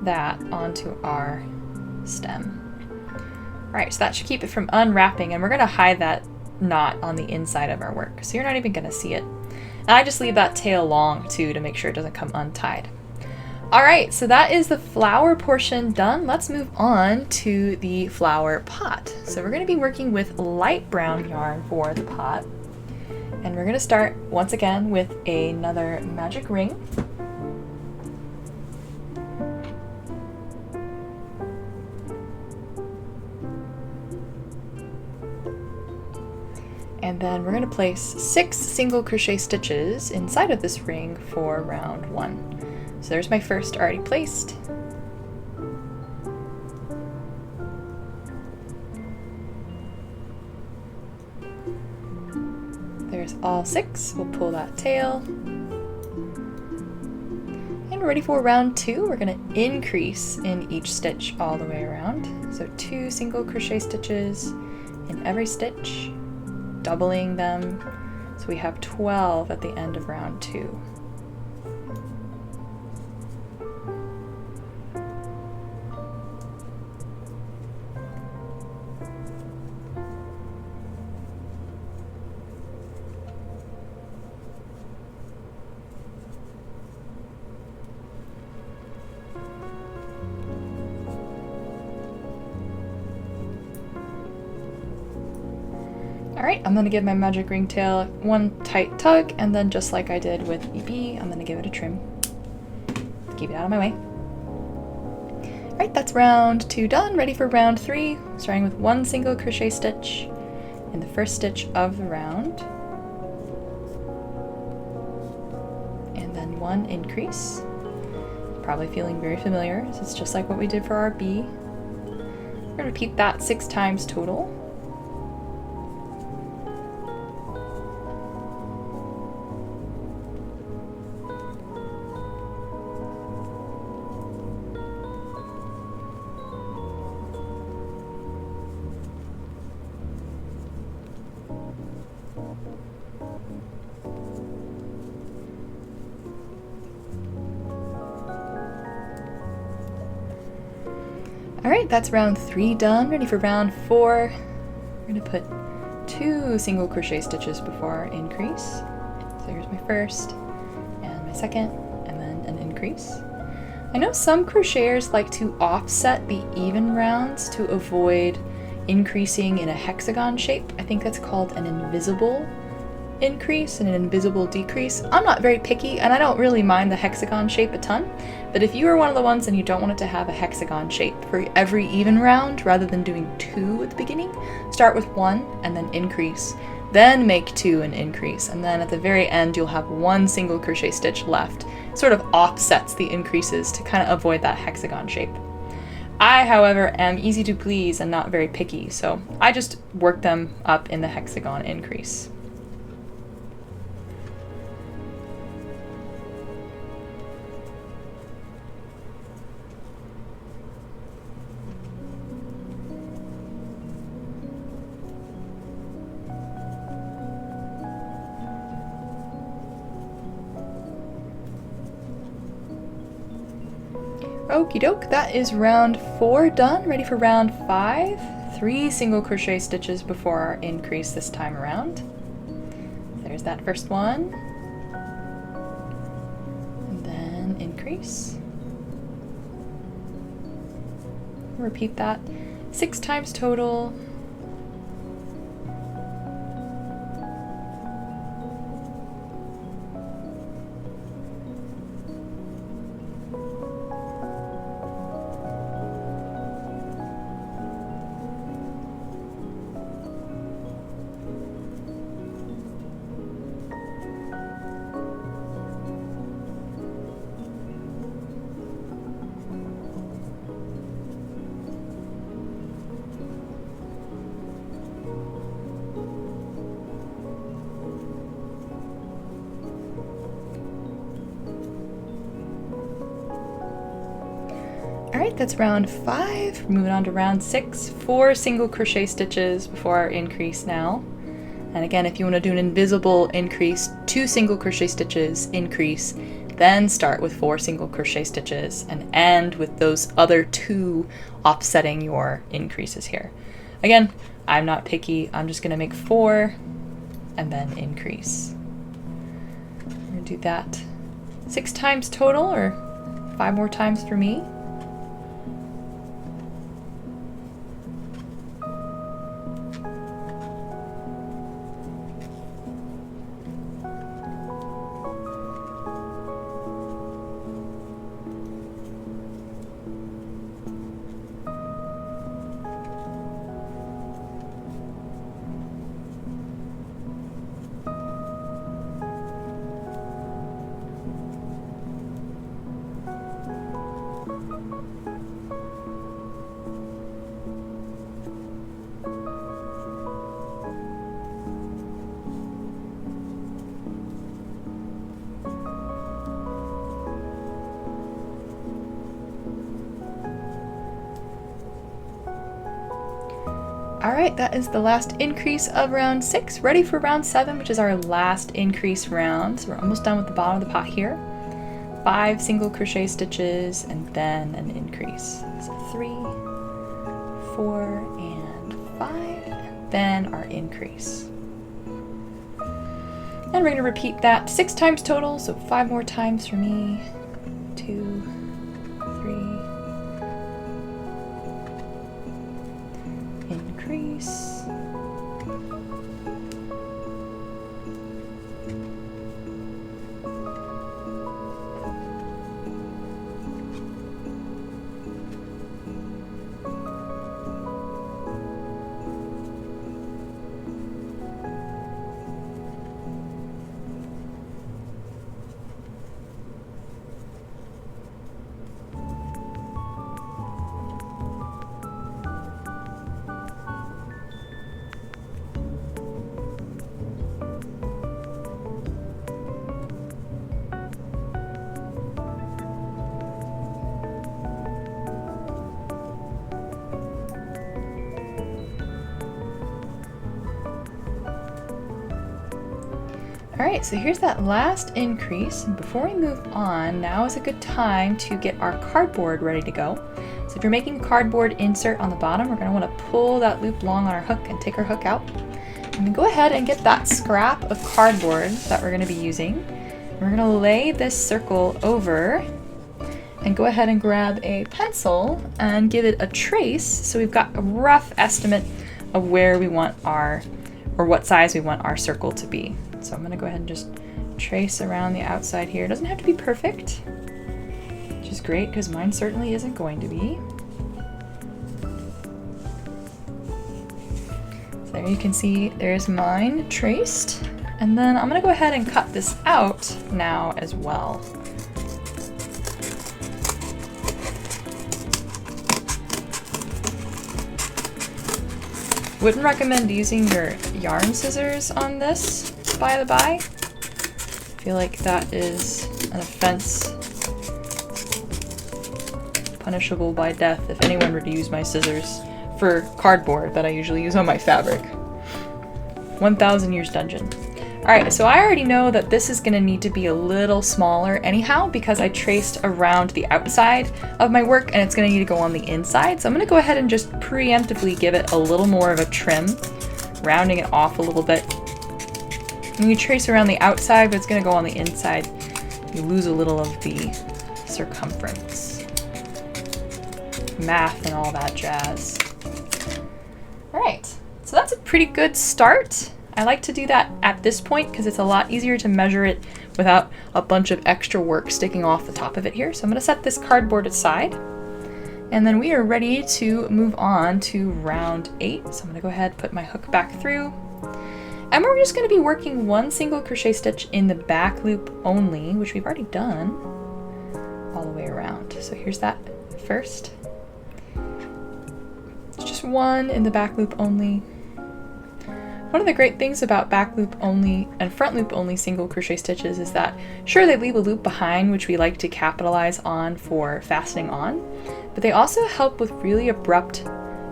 that onto our stem. Alright, so that should keep it from unwrapping, and we're going to hide that knot on the inside of our work, so you're not even going to see it. And I just leave that tail long too to make sure it doesn't come untied. Alright, so that is the flower portion done. Let's move on to the flower pot. So we're going to be working with light brown yarn for the pot. And we're going to start once again with another magic ring. And then we're going to place 6 single crochet stitches inside of this ring for round 1. So there's my first already placed. There's all 6. We'll pull that tail. And we're ready for round 2. We're going to increase in each stitch all the way around. So 2 single crochet stitches in every stitch, doubling them, so we have 12 at the end of round 2. Alright, I'm going to give my magic ring tail one tight tug, and then just like I did with EB, I'm going to give it a trim. Keep it out of my way. Alright, that's round 2 done, ready for round 3, starting with 1 single crochet stitch in the first stitch of the round, and then 1 increase. Probably feeling very familiar, so it's just like what we did for our B. We're going to repeat that 6 times total. Alright, that's round 3 done, ready for round 4. We're going to put 2 single crochet stitches before our increase. So here's my first, and my second, and then an increase. I know some crocheters like to offset the even rounds to avoid increasing in a hexagon shape. I think that's called an invisible increase and an invisible decrease. I'm not very picky, and I don't really mind the hexagon shape a ton, but if you are one of the ones and you don't want it to have a hexagon shape for every even round, rather than doing 2 at the beginning, start with 1 and then increase, then make 2 and increase, and then at the very end you'll have 1 single crochet stitch left. It sort of offsets the increases to kind of avoid that hexagon shape. I, however, am easy to please and not very picky, so I just work them up in the hexagon increase. Okie doke, that is round 4 done, ready for round 5. 3 single crochet stitches before our increase this time around. There's that first one, and then increase. Repeat that 6 times total. Alright, that's round 5. We're moving on to round 6. 4 single crochet stitches before our increase now. And again, if you want to do an invisible increase, 2 single crochet stitches, increase, then start with 4 single crochet stitches and end with those other 2 offsetting your increases here. Again, I'm not picky. I'm just going to make 4 and then increase. We're going to do that 6 times total, or 5 more times for me. Alright, that is the last increase of round 6, ready for round 7, which is our last increase round. So we're almost done with the bottom of the pot here. 5 single crochet stitches and then an increase. So 3, 4, and 5, and then our increase. And we're going to repeat that 6 times total, so 5 more times for me. 2, 3, increase. Alright, so here's that last increase, and before we move on, now is a good time to get our cardboard ready to go. So if you're making a cardboard insert on the bottom, we're going to want to pull that loop long on our hook and take our hook out. And then go ahead and get that scrap of cardboard that we're going to be using. We're going to lay this circle over and go ahead and grab a pencil and give it a trace so we've got a rough estimate of where we want our, or what size we want our circle to be. So I'm going to go ahead and just trace around the outside here. It doesn't have to be perfect, which is great because mine certainly isn't going to be. So there you can see there's mine traced. And then I'm going to go ahead and cut this out now as well. Wouldn't recommend using your yarn scissors on this, by the by. I feel like that is an offense punishable by death if anyone were to use my scissors for cardboard that I usually use on my fabric. 1000 Years Dungeon. Alright, so I already know that this is going to need to be a little smaller anyhow because I traced around the outside of my work and it's going to need to go on the inside. So I'm going to go ahead and just preemptively give it a little more of a trim, rounding it off a little bit. When you trace around the outside, but it's going to go on the inside, you lose a little of the circumference. Math and all that jazz. Alright, so that's a pretty good start. I like to do that at this point because it's a lot easier to measure it without a bunch of extra work sticking off the top of it here. So I'm going to set this cardboard aside. And then we are ready to move on to round 8. So I'm going to go ahead and put my hook back through. And we're just going to be working 1 single crochet stitch in the back loop only, which we've already done all the way around. So here's that first. It's just 1 in the back loop only. One of the great things about back loop only and front loop only single crochet stitches is that, sure, they leave a loop behind, which we like to capitalize on for fastening on, but they also help with really abrupt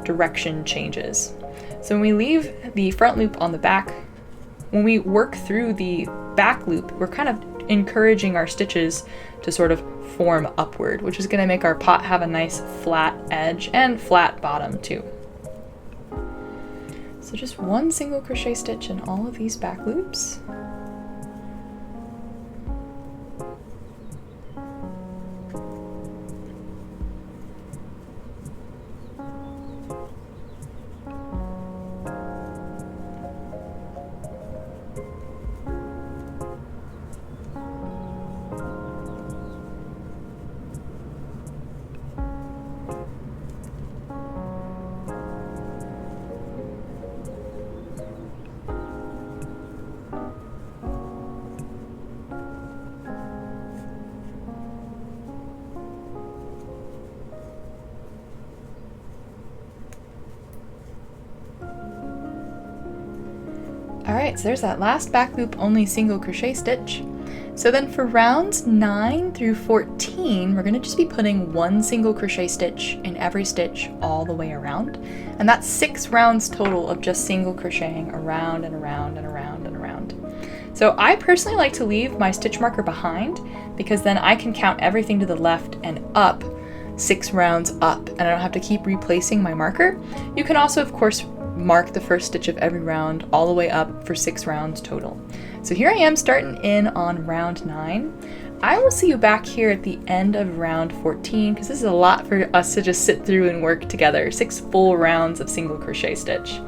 direction changes. So when we leave the front loop on the back, when we work through the back loop, we're kind of encouraging our stitches to sort of form upward, which is going to make our pot have a nice flat edge and flat bottom too. So just 1 single crochet stitch in all of these back loops. Alright, so there's that last back loop only single crochet stitch. So then for rounds 9 through 14, we're gonna just be putting one single crochet stitch in every stitch all the way around. And that's 6 rounds total of just single crocheting around and around and around and around. So I personally like to leave my stitch marker behind because then I can count everything to the left and up 6 rounds up, and I don't have to keep replacing my marker. You can also, of course, mark the first stitch of every round all the way up for 6 rounds total. So here I am starting in on round 9. I will see you back here at the end of round 14 because this is a lot for us to just sit through and work together, 6 full rounds of single crochet stitch.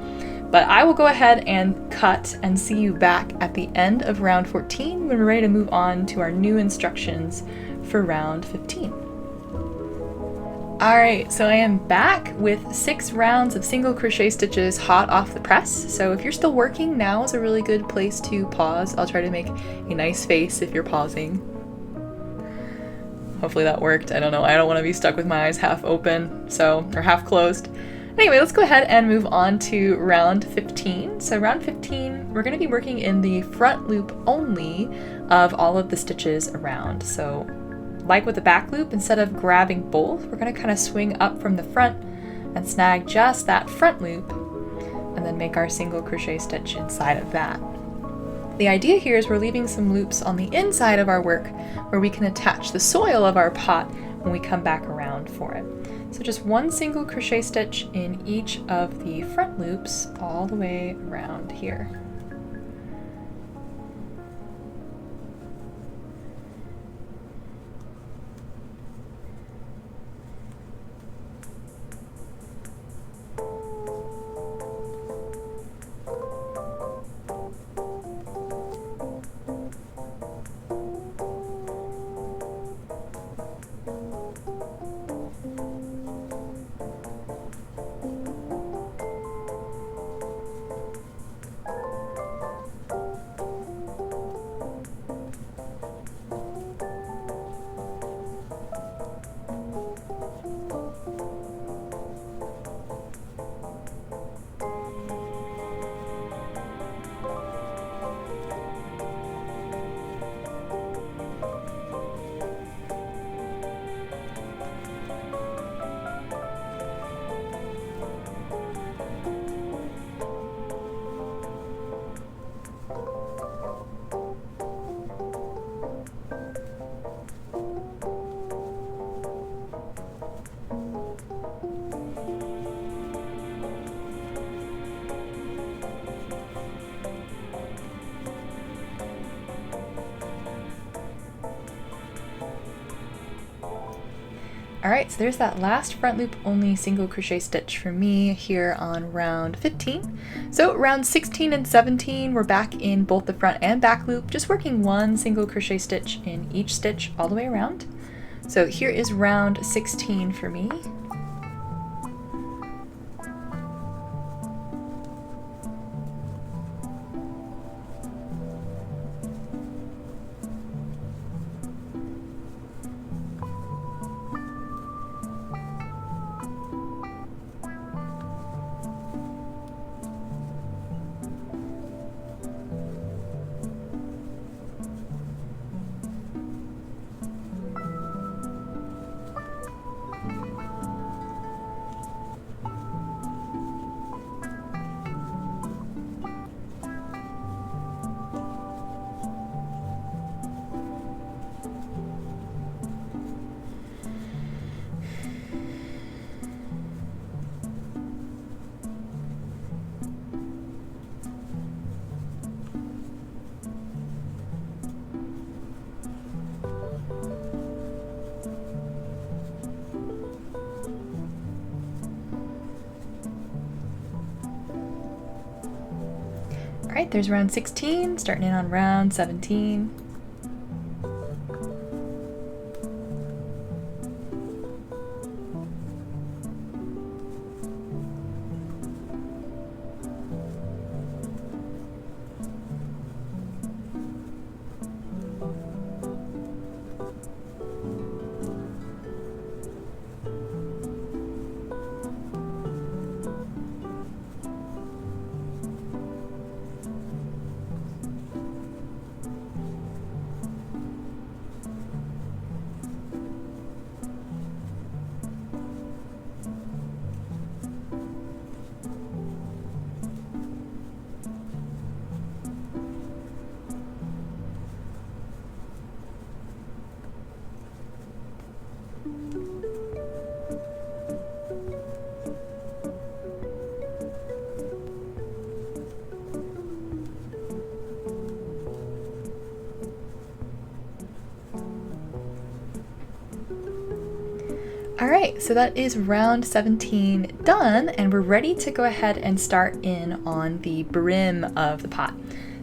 But I will go ahead and cut and see you back at the end of round 14 when we're ready to move on to our new instructions for round 15. Alright, so I am back with 6 rounds of single crochet stitches hot off the press. So if you're still working, now is a really good place to pause. I'll try to make a nice face if you're pausing. Hopefully that worked. I don't know. I don't want to be stuck with my eyes half open, or half closed. Anyway, let's go ahead and move on to round 15. So round 15, we're going to be working in the front loop only of all of the stitches around. So like with the back loop, instead of grabbing both, we're going to kind of swing up from the front and snag just that front loop and then make our single crochet stitch inside of that. The idea here is we're leaving some loops on the inside of our work where we can attach the soil of our pot when we come back around for it. So just one single crochet stitch in each of the front loops all the way around here. Alright, so there's that last front loop only single crochet stitch for me here on round 15. So round 16 and 17, we're back in both the front and back loop, just working one single crochet stitch in each stitch all the way around. So here is round 16 for me. Alright, there's round 16, starting in on round 17. Alright, so that is round 17 done, and we're ready to go ahead and start in on the brim of the pot.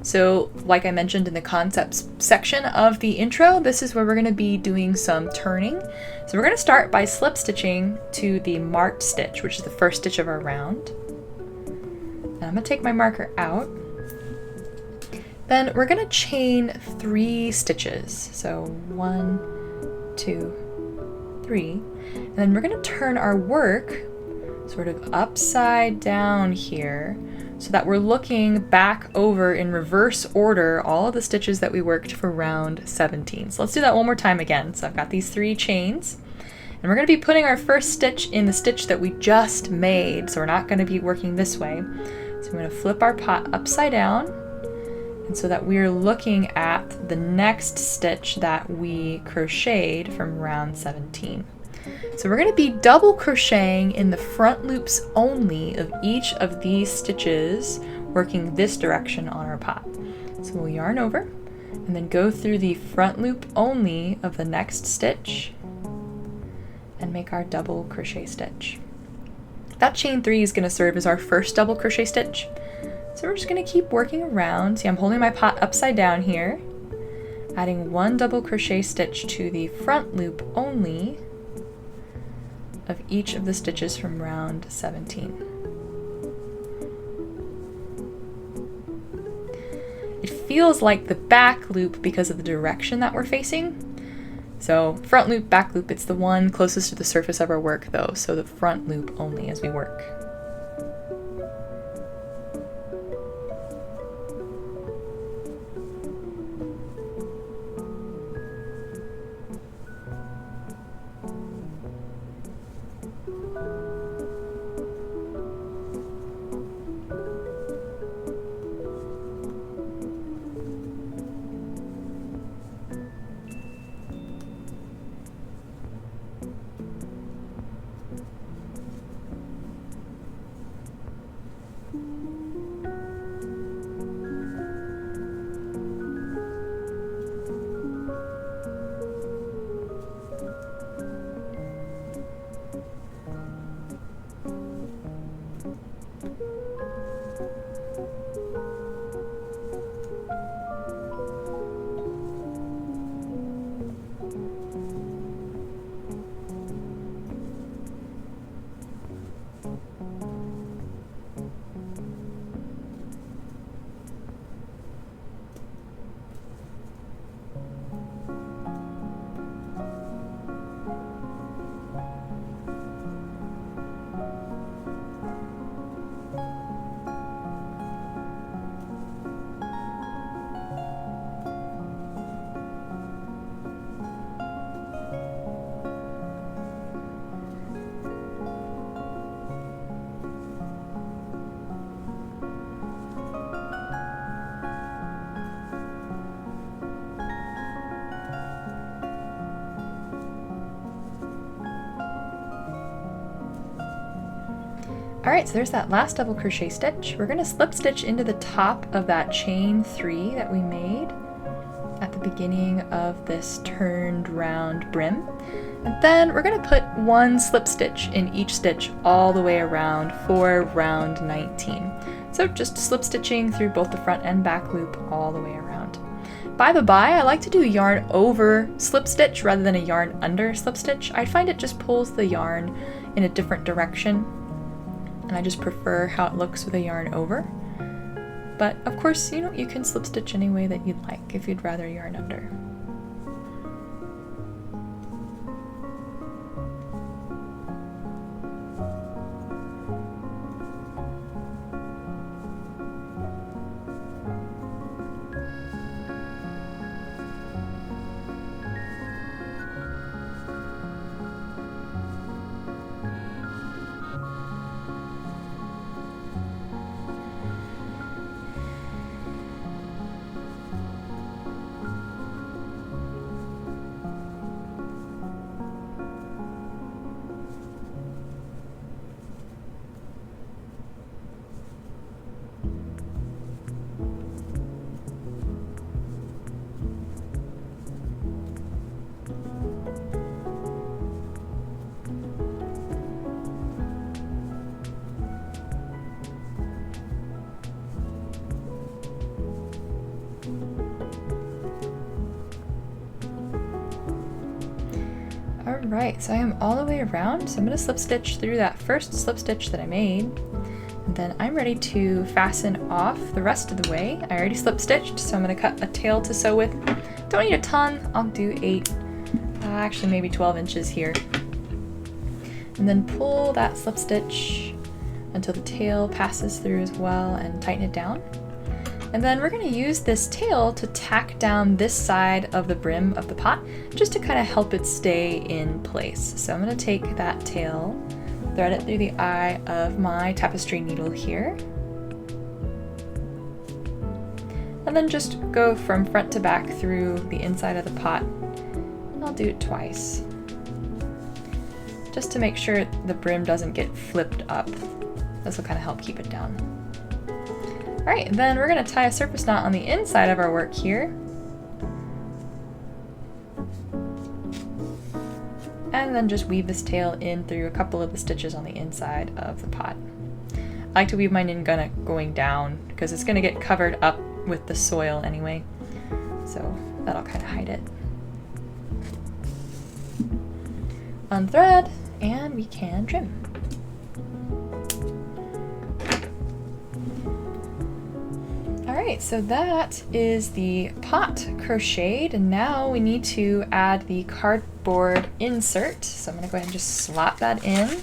So like I mentioned in the concepts section of the intro, this is where we're going to be doing some turning. So we're going to start by slip stitching to the marked stitch, which is the first stitch of our round. And I'm going to take my marker out. Then we're going to chain 3 stitches. So 1, 2, 3. And then we're going to turn our work sort of upside down here so that we're looking back over in reverse order all of the stitches that we worked for round 17. So let's do that one more time again. So I've got these 3 chains, and we're going to be putting our first stitch in the stitch that we just made. So we're not going to be working this way. So we're going to flip our pot upside down, and so that we're looking at the next stitch that we crocheted from round 17. So we're going to be double crocheting in the front loops only of each of these stitches, working this direction on our pot. So we'll yarn over and then go through the front loop only of the next stitch and make our double crochet stitch. That chain 3 is going to serve as our first double crochet stitch. So we're just going to keep working around. See, I'm holding my pot upside down here, adding 1 double crochet stitch to the front loop only of each of the stitches from round 17. It feels like the back loop because of the direction that we're facing. So front loop, back loop, it's the one closest to the surface of our work though, so the front loop only as we work. Alright, so there's that last double crochet stitch. We're going to slip stitch into the top of that chain 3 that we made at the beginning of this turned round brim. And then we're going to put 1 slip stitch in each stitch all the way around for round 19. So just slip stitching through both the front and back loop all the way around. By the by, I like to do a yarn over slip stitch rather than a yarn under slip stitch. I find it just pulls the yarn in a different direction, and I just prefer how it looks with a yarn over. But of course, you know, you can slip stitch any way that you'd like if you'd rather yarn under. Alright, so I am all the way around, so I'm going to slip stitch through that first slip stitch that I made, and then I'm ready to fasten off the rest of the way. I already slip stitched, so I'm going to cut a tail to sew with. Don't need a ton, I'll do 8, actually maybe 12 inches here. And then pull that slip stitch until the tail passes through as well and tighten it down. And then we're going to use this tail to tack down this side of the brim of the pot just to kind of help it stay in place. So I'm going to take that tail, thread it through the eye of my tapestry needle here, and then just go from front to back through the inside of the pot. I'll do it twice, just to make sure the brim doesn't get flipped up. This will kind of help keep it down. Alright, then we're going to tie a surface knot on the inside of our work here. And then just weave this tail in through a couple of the stitches on the inside of the pot. I like to weave mine in going down because it's going to get covered up with the soil anyway. So that'll kind of hide it. Unthread, and we can trim. Alright, so that is the pot crocheted, and now we need to add the cardboard insert. So I'm going to go ahead and just slot that in,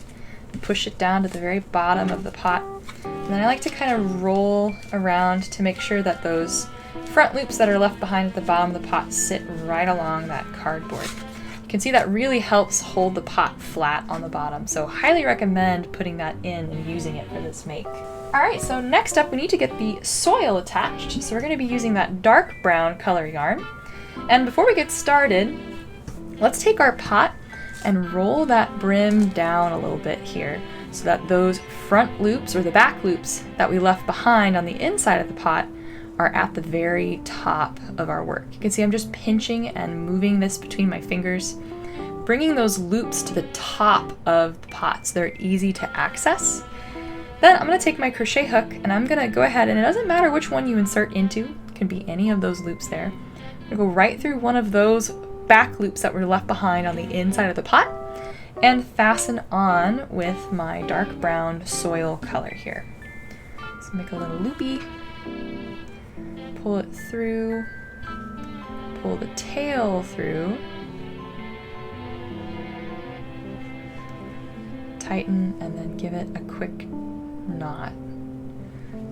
push it down to the very bottom of the pot. And then I like to kind of roll around to make sure that those front loops that are left behind at the bottom of the pot sit right along that cardboard. You can see that really helps hold the pot flat on the bottom, so highly recommend putting that in and using it for this make. Alright, so next up we need to get the soil attached. So we're going to be using that dark brown color yarn. And before we get started, let's take our pot and roll that brim down a little bit here so that those front loops or the back loops that we left behind on the inside of the pot are at the very top of our work. You can see I'm just pinching and moving this between my fingers, bringing those loops to the top of the pot so they're easy to access. Then I'm going to take my crochet hook and I'm going to go ahead, and it doesn't matter which one you insert into, it can be any of those loops there. I'm going to go right through one of those back loops that were left behind on the inside of the pot and fasten on with my dark brown soil color here. So make a little loopy, pull it through, pull the tail through, tighten, and then give it a quick knot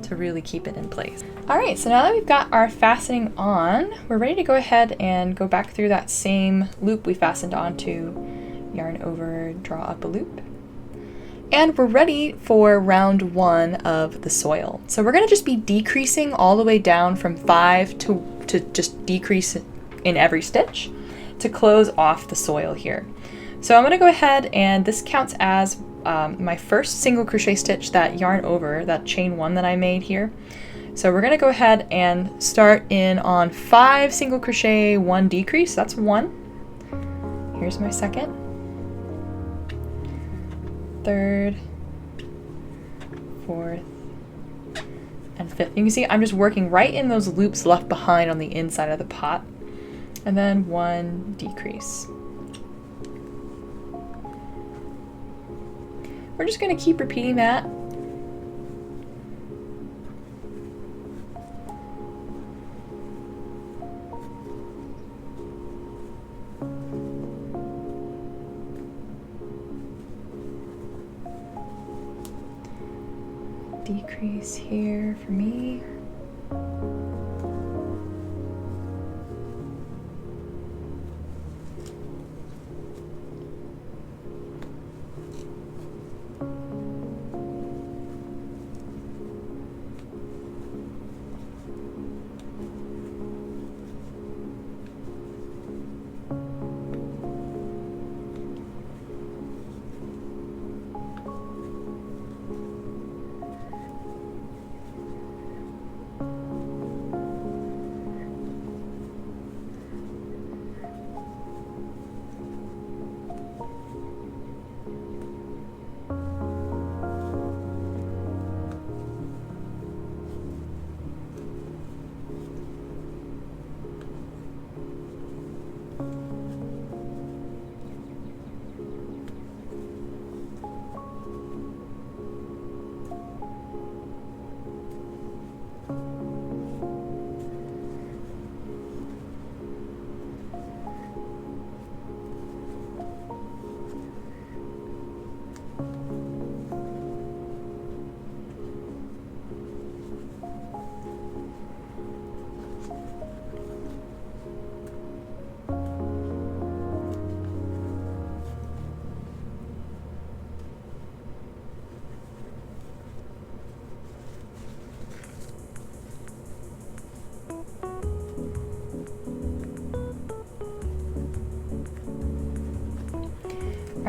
to really keep it in place. Alright, so now that we've got our fastening on, we're ready to go ahead and go back through that same loop we fastened onto, yarn over, draw up a loop. And we're ready for round 1 of the soil. So we're going to just be decreasing all the way down from 5 to just decrease in every stitch to close off the soil here. So I'm going to go ahead, and this counts as my first single crochet stitch, that yarn over, that chain 1 that I made here. So we're going to go ahead and start in on 5 single crochet, 1 decrease. That's 1. Here's my second, third, fourth, and fifth. You can see I'm just working right in those loops left behind on the inside of the pot. And then 1 decrease. We're just going to keep repeating that. Decrease here for me.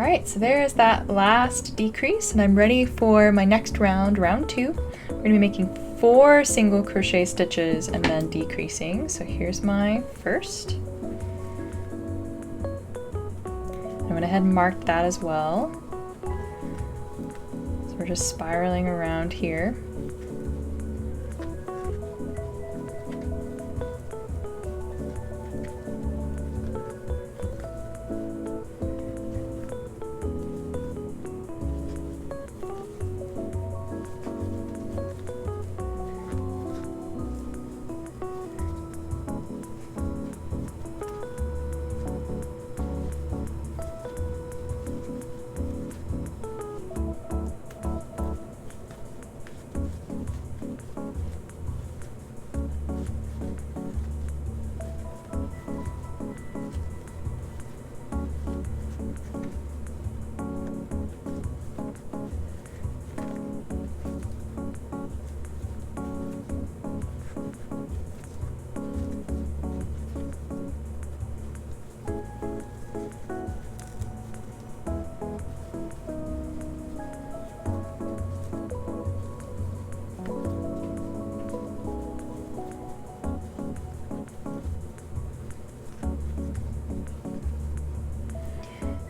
Alright, so there is that last decrease, and I'm ready for my next round, round 2. We're going to be making 4 single crochet stitches and then decreasing. So here's my first. I went ahead and marked that as well. So we're just spiraling around here.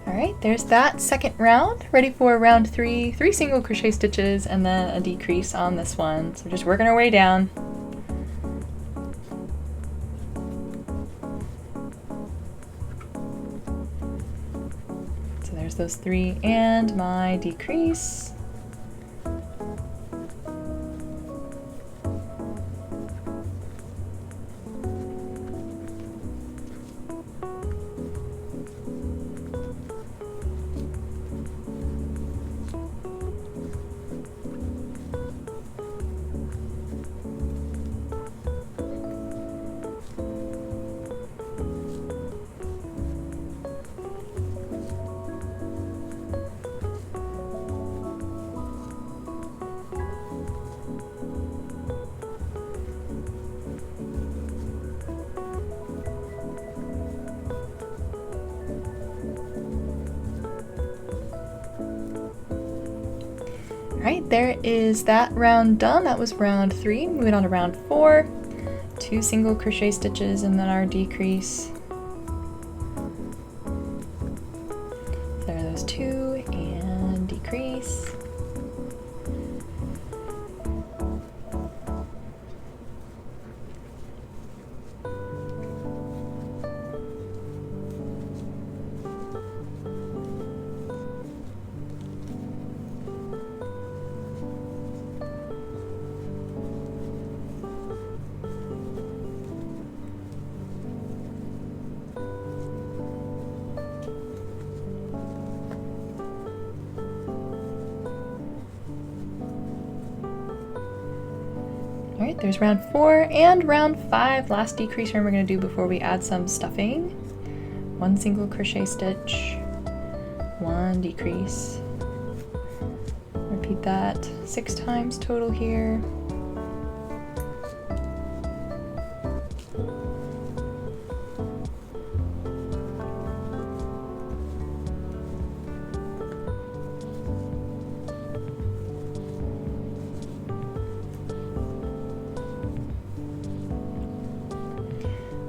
Alright, there's that second round. Ready for round 3, 3 single crochet stitches and then a decrease on this one. So just working our way down. So there's those 3 and my decrease. Alright, there is that round done. That was round 3. Moving on to round 4. 2 single crochet stitches and then our decrease. There are those 2 and decrease. Alright, there's round 4 and round 5, last decrease round we're going to do before we add some stuffing. 1 single crochet stitch, 1 decrease. Repeat that 6 times total here.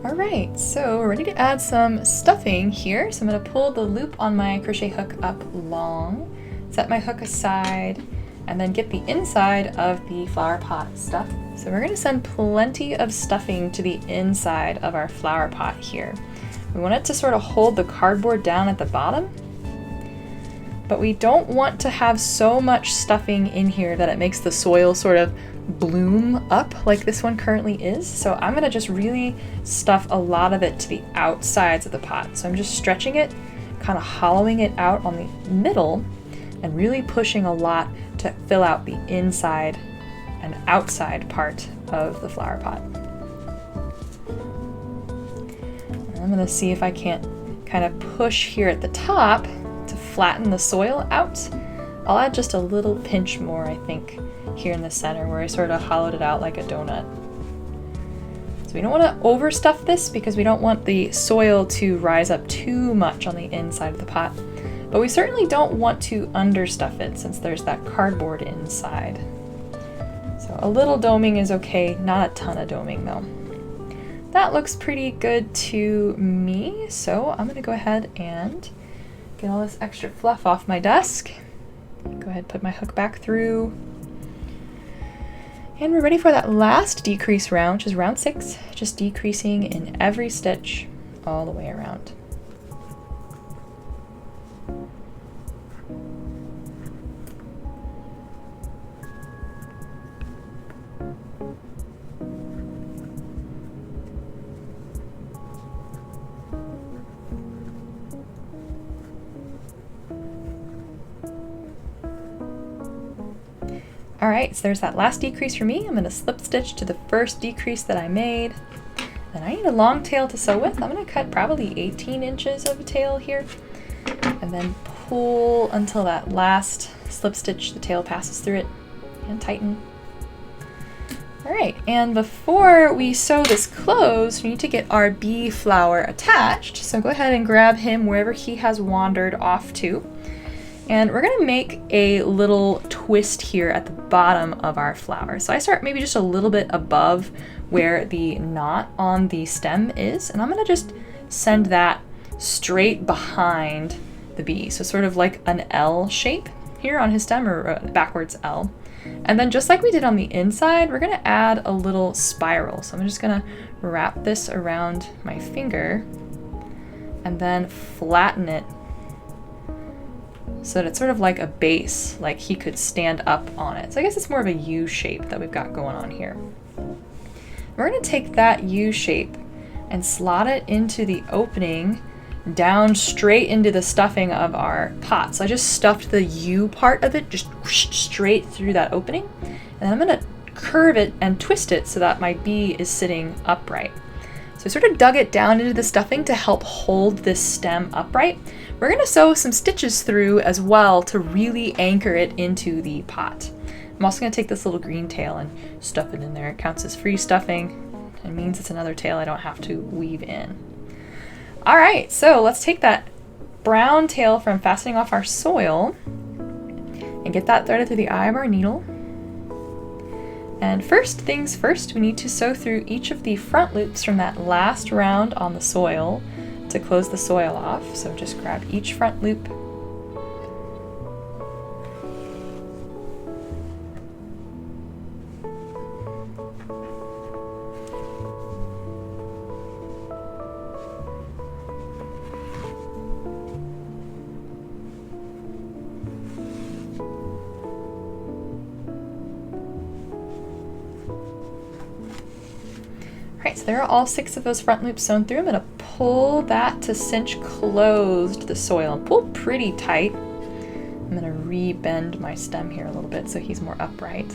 Alright, so we're ready to add some stuffing here. So I'm going to pull the loop on my crochet hook up long, set my hook aside, and then get the inside of the flower pot stuffed. So we're going to send plenty of stuffing to the inside of our flower pot here. We want it to sort of hold the cardboard down at the bottom, but we don't want to have so much stuffing in here that it makes the soil sort of bloom up like this one currently is. So I'm going to just really stuff a lot of it to the outsides of the pot. So I'm just stretching it, kind of hollowing it out on the middle, and really pushing a lot to fill out the inside and outside part of the flower pot. And I'm going to see if I can't kind of push here at the top to flatten the soil out. I'll add just a little pinch more, I think, here in the center where I sort of hollowed it out like a donut. So we don't want to overstuff this because we don't want the soil to rise up too much on the inside of the pot. but we certainly don't want to understuff it since there's that cardboard inside. So a little doming is okay, not a ton of doming though. That looks pretty good to me, so I'm gonna go ahead and get all this extra fluff off my desk. Go ahead and put my hook back through. And we're ready for that last decrease round, which is round 6, just decreasing in every stitch all the way around. Alright, so there's that last decrease for me. I'm going to slip stitch to the first decrease that I made. Then I need a long tail to sew with. I'm going to cut probably 18 inches of a tail here. And then pull until that last slip stitch, the tail passes through it, and tighten. Alright, and before we sew this closed, we need to get our bee flower attached. So go ahead and grab him wherever he has wandered off to. And we're gonna make a little twist here at the bottom of our flower. So I start maybe just a little bit above where the knot on the stem is, and I'm gonna just send that straight behind the bee. So sort of like an L shape here on his stem, or backwards L. And then just like we did on the inside, we're gonna add a little spiral. So I'm just gonna wrap this around my finger and then flatten it so that it's sort of like a base, like he could stand up on it. So I guess it's more of a U shape that we've got going on here. We're gonna take that U shape and slot it into the opening down straight into the stuffing of our pot. So I just stuffed the U part of it just straight through that opening. And I'm gonna curve it and twist it so that my bee is sitting upright. So I sort of dug it down into the stuffing to help hold this stem upright. We're gonna sew some stitches through as well to really anchor it into the pot. I'm also gonna take this little green tail and stuff it in there. It counts as free stuffing. It means it's another tail I don't have to weave in. All right, so let's take that brown tail from fastening off our soil and get that threaded through the eye of our needle. And first things first, we need to sew through each of the front loops from that last round on the soil to close the soil off. So just grab each front loop. Alright, so there are all 6 of those front loops sewn through. I'm going to pull that to cinch closed the soil and pull pretty tight. I'm going to re-bend my stem here a little bit so he's more upright.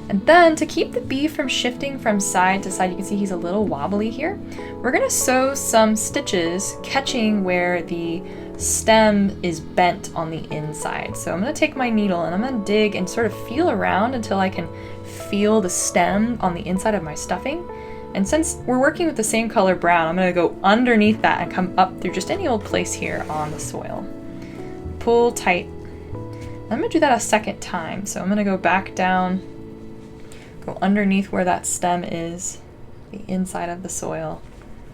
And then to keep the bee from shifting from side to side, you can see he's a little wobbly here. We're going to sew some stitches catching where the stem is bent on the inside. So I'm going to take my needle and I'm going to dig and sort of feel around until I can feel the stem on the inside of my stuffing. And since we're working with the same color brown, I'm going to go underneath that and come up through just any old place here on the soil. Pull tight. I'm going to do that a second time. So I'm going to go back down, go underneath where that stem is, the inside of the soil.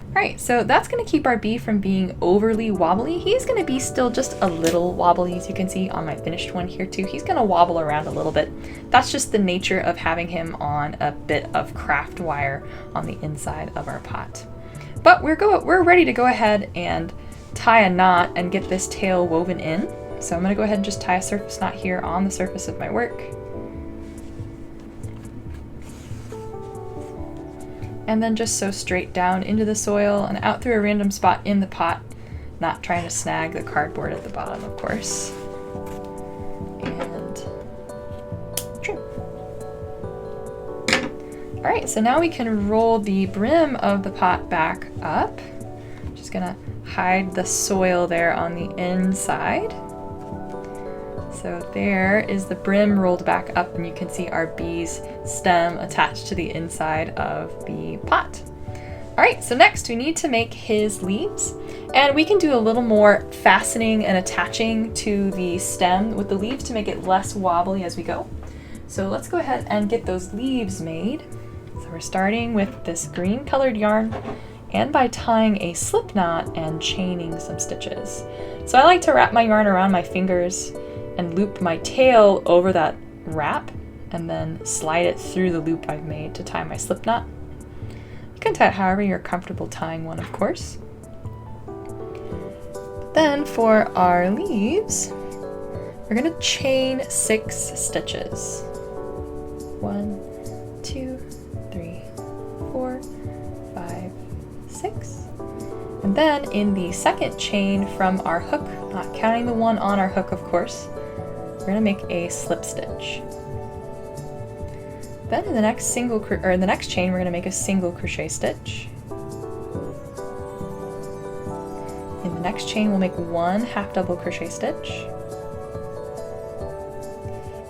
Alright, so that's going to keep our bee from being overly wobbly. He's going to be still just a little wobbly, as you can see on my finished one here too. He's going to wobble around a little bit. That's just the nature of having him on a bit of craft wire on the inside of our pot. But we're ready to go ahead and tie a knot and get this tail woven in. So I'm going to go ahead and just tie a surface knot here on the surface of my work. And then just sew straight down into the soil and out through a random spot in the pot, not trying to snag the cardboard at the bottom, of course. And trim. All right, so now we can roll the brim of the pot back up. Just gonna hide the soil there on the inside. So there is the brim rolled back up, and you can see our bee's stem attached to the inside of the pot. Alright, so next we need to make his leaves, and we can do a little more fastening and attaching to the stem with the leaves to make it less wobbly as we go. So let's go ahead and get those leaves made. So we're starting with this green colored yarn, and by tying a slip knot and chaining some stitches. So I like to wrap my yarn around my fingers and loop my tail over that wrap, and then slide it through the loop I've made to tie my slip knot. You can tie it however you're comfortable tying one, of course. Then for our leaves, we're going to chain 6 stitches. 1, 2, 3, 4, 5, 6. And then in the second chain from our hook, not counting the one on our hook, of course, we're going to make a slip stitch. Then in the next chain, we're going to make a single crochet stitch. In the next chain, we'll make 1 half double crochet stitch.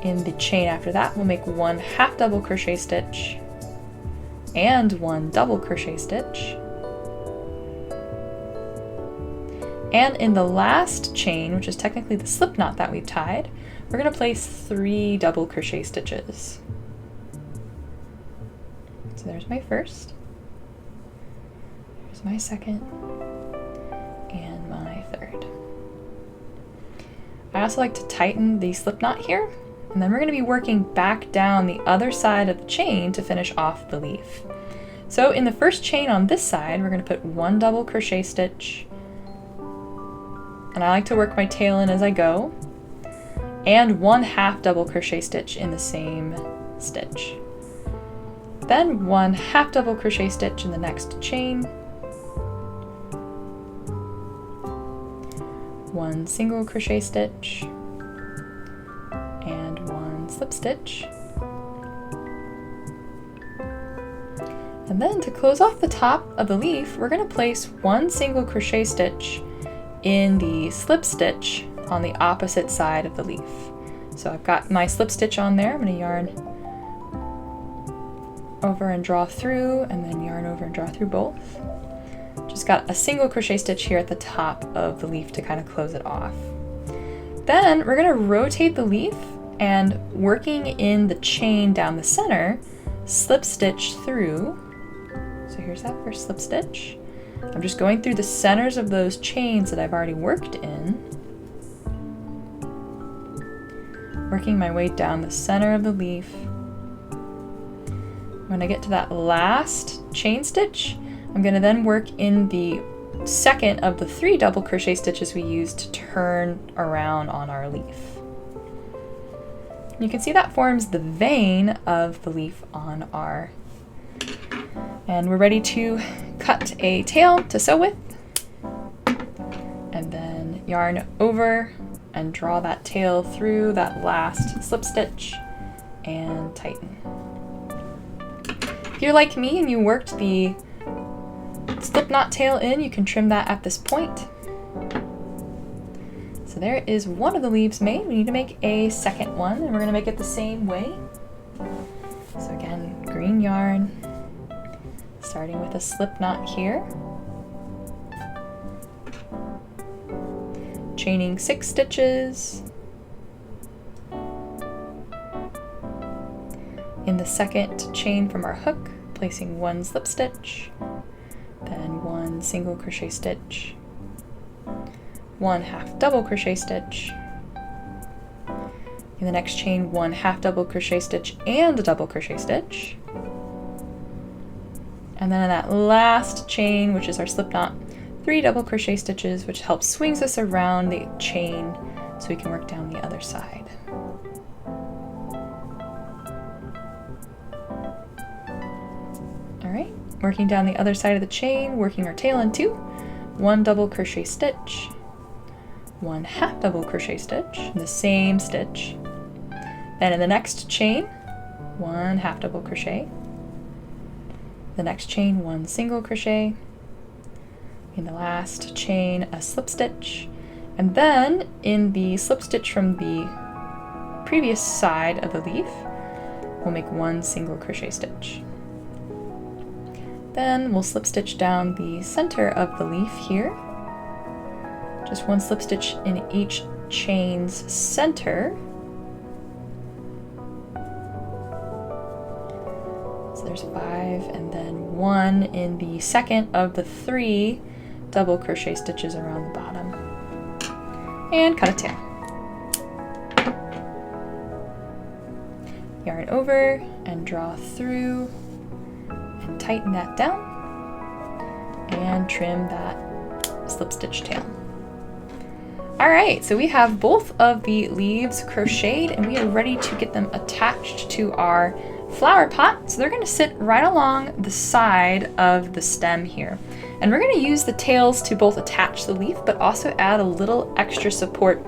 In the chain after that, we'll make 1 half double crochet stitch and 1 double crochet stitch. And in the last chain, which is technically the slip knot that we've tied, we're going to place 3 double crochet stitches. So there's my first, there's my second, and my third. I also like to tighten the slip knot here, and then we're going to be working back down the other side of the chain to finish off the leaf. So in the first chain on this side, we're going to put 1 double crochet stitch, and I like to work my tail in as I go, and 1 half double crochet stitch in the same stitch. Then 1 half double crochet stitch in the next chain, 1 single crochet stitch, and 1 slip stitch. And then to close off the top of the leaf, we're going to place 1 single crochet stitch in the slip stitch on the opposite side of the leaf. So I've got my slip stitch on there. I'm going to yarn over and draw through, and then yarn over and draw through both. Just got a single crochet stitch here at the top of the leaf to kind of close it off. Then we're going to rotate the leaf, and working in the chain down the center, slip stitch through. So here's that first slip stitch. I'm just going through the centers of those chains that I've already worked in, working my way down the center of the leaf. When I get to that last chain stitch, I'm going to then work in the second of the 3 double crochet stitches we used to turn around on our leaf. You can see that forms the vein of the leaf on our, and we're ready to cut a tail to sew with, and then yarn over and draw that tail through that last slip stitch and tighten. If you're like me and you worked the slip knot tail in, you can trim that at this point. So there is one of the leaves made. We need to make a second one, and we're going to make it the same way. So again, green yarn, starting with a slip knot here, chaining 6 stitches. In the second chain from our hook, placing 1 slip stitch, then 1 single crochet stitch, 1 half double crochet stitch. In the next chain, 1 half double crochet stitch and a double crochet stitch. And then in that last chain, which is our slip knot, 3 double crochet stitches, which helps swings us around the chain so we can work down the other side. All right, working down the other side of the chain, working our tail in 2, 1 double crochet stitch, 1 half double crochet stitch in the same stitch. Then in the next chain, 1 half double crochet. The next chain, 1 single crochet. In the last chain, a slip stitch. And then in the slip stitch from the previous side of the leaf, we'll make 1 single crochet stitch. Then we'll slip stitch down the center of the leaf here. Just one slip stitch in each chain's center. So there's 5 and then 1 in the second of the 3 double crochet stitches around the bottom. And cut a tail. Yarn over and draw through and tighten that down and trim that slip stitch tail. Alright, so we have both of the leaves crocheted and we are ready to get them attached to our flower pot. So they're going to sit right along the side of the stem here. And we're going to use the tails to both attach the leaf but also add a little extra support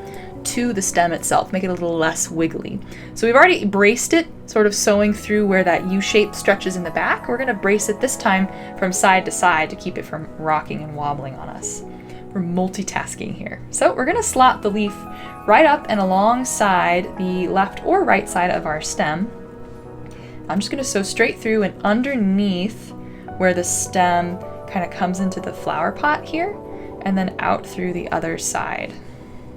to the stem itself, make it a little less wiggly. So we've already braced it, sort of sewing through where that U shape stretches in the back. We're going to brace it this time from side to side to keep it from rocking and wobbling on us. We're multitasking here. So we're going to slot the leaf right up and alongside the left or right side of our stem. I'm just going to sew straight through and underneath where the stem kind of comes into the flower pot here and then out through the other side.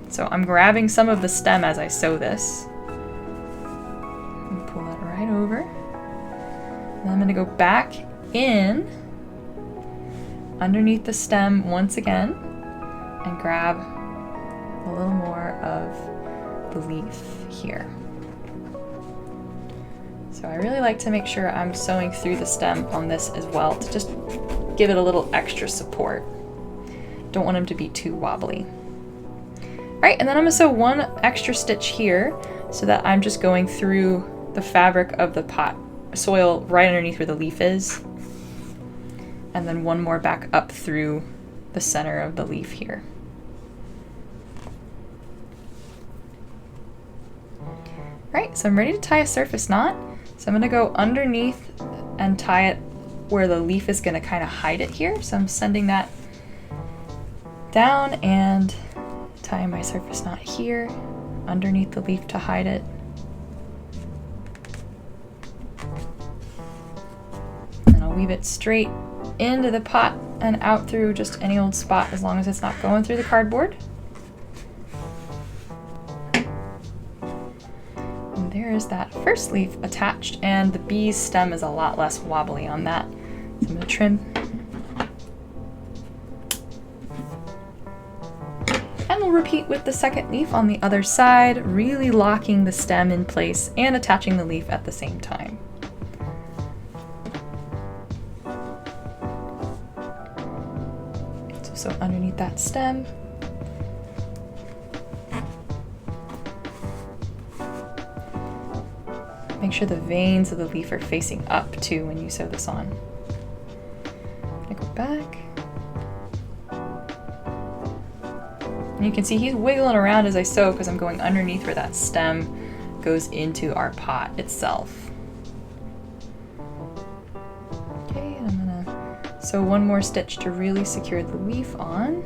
So I'm grabbing some of the stem as I sew this. And pull that right over. And I'm going to go back in underneath the stem once again and grab a little more of the leaf here. So I really like to make sure I'm sewing through the stem on this as well to just give it a little extra support. Don't want them to be too wobbly. Alright, and then I'm going to sew one extra stitch here so that I'm just going through the fabric of the pot soil right underneath where the leaf is. And then one more back up through the center of the leaf here. Right, so I'm ready to tie a surface knot. So I'm going to go underneath and tie it where the leaf is going to kind of hide it here. So I'm sending that down and tying my surface knot here underneath the leaf to hide it. And I'll weave it straight into the pot and out through just any old spot as long as it's not going through the cardboard. And there is that first leaf attached, and the bee's stem is a lot less wobbly on that. So I'm going to trim. And we'll repeat with the second leaf on the other side, really locking the stem in place and attaching the leaf at the same time. So underneath that stem. Make sure the veins of the leaf are facing up too when you sew this on. I go back. And you can see he's wiggling around as I sew because I'm going underneath where that stem goes into our pot itself. Okay, and I'm gonna sew one more stitch to really secure the leaf on.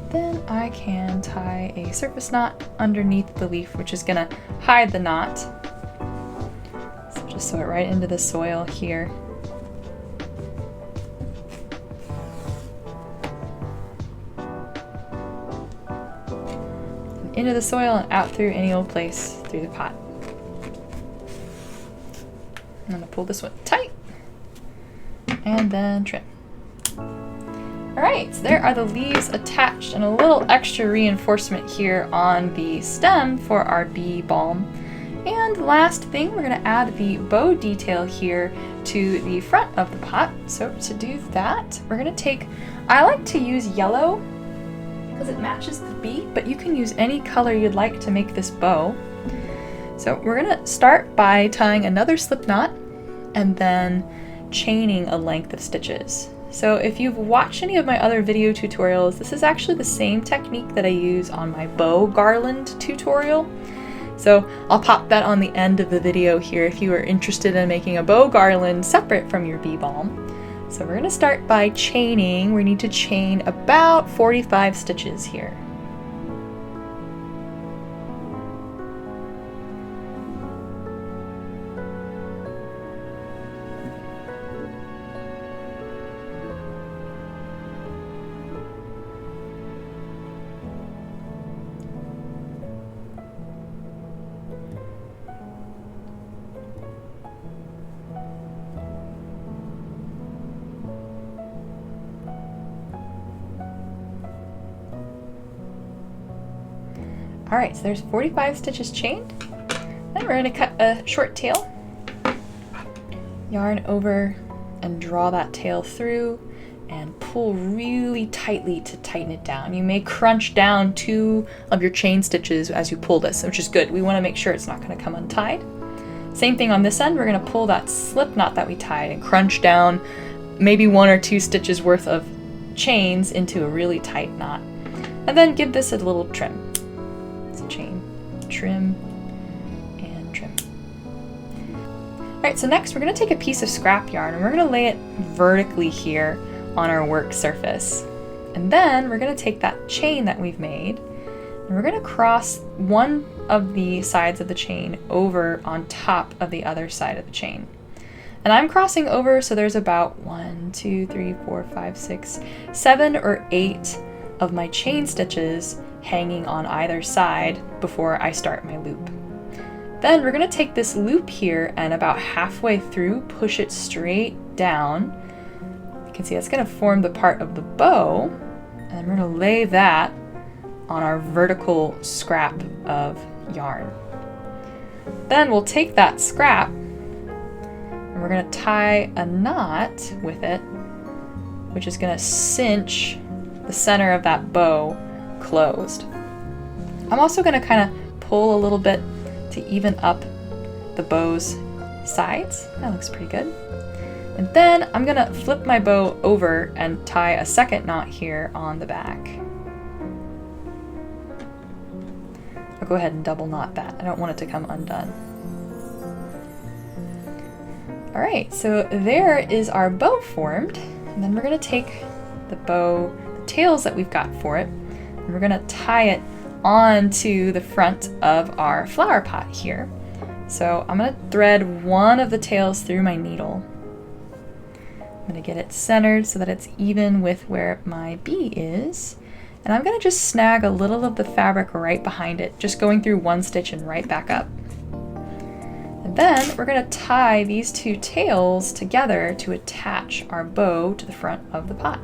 Then I can tie a surface knot underneath the leaf, which is gonna hide the knot. So just sew it right into the soil here. And into the soil and out through any old place through the pot. I'm gonna pull this one tight and then trim. Alright, so there are the leaves attached and a little extra reinforcement here on the stem for our bee balm. And last thing, we're going to add the bow detail here to the front of the pot. So to do that, we're going to take, I like to use yellow because it matches the bee, but you can use any color you'd like to make this bow. So we're going to start by tying another slip knot and then chaining a length of stitches. So if you've watched any of my other video tutorials, this is actually the same technique that I use on my bow garland tutorial. So I'll pop that on the end of the video here if you are interested in making a bow garland separate from your bee balm. So we're going to start by chaining. We need to chain about 45 stitches here. Alright, so there's 45 stitches chained. Then we're going to cut a short tail, yarn over and draw that tail through and pull really tightly to tighten it down. You may crunch down 2 of your chain stitches as you pull this, which is good. We want to make sure it's not going to come untied. Same thing on this end, we're going to pull that slip knot that we tied and crunch down maybe 1 or 2 stitches worth of chains into a really tight knot. And then give this a little trim. So chain, trim, and trim. Alright, so next we're going to take a piece of scrap yarn and we're going to lay it vertically here on our work surface. And then we're going to take that chain that we've made and we're going to cross one of the sides of the chain over on top of the other side of the chain. And I'm crossing over so there's about 1, 2, 3, 4, 5, 6, 7 or 8 of my chain stitches hanging on either side before I start my loop. Then we're going to take this loop here and about halfway through push it straight down. You can see that's going to form the part of the bow, and then we're going to lay that on our vertical scrap of yarn. Then we'll take that scrap and we're going to tie a knot with it, which is going to cinch the center of that bow closed. I'm also going to kind of pull a little bit to even up the bow's sides. That looks pretty good. And then I'm going to flip my bow over and tie a second knot here on the back. I'll go ahead and double knot that. I don't want it to come undone. Alright, so there is our bow formed. And then we're going to take the bow, the tails that we've got for it, and we're going to tie it onto the front of our flower pot here. So I'm going to thread one of the tails through my needle. I'm going to get it centered so that it's even with where my bee is. And I'm going to just snag a little of the fabric right behind it, just going through one stitch and right back up. And then we're going to tie these 2 tails together to attach our bow to the front of the pot.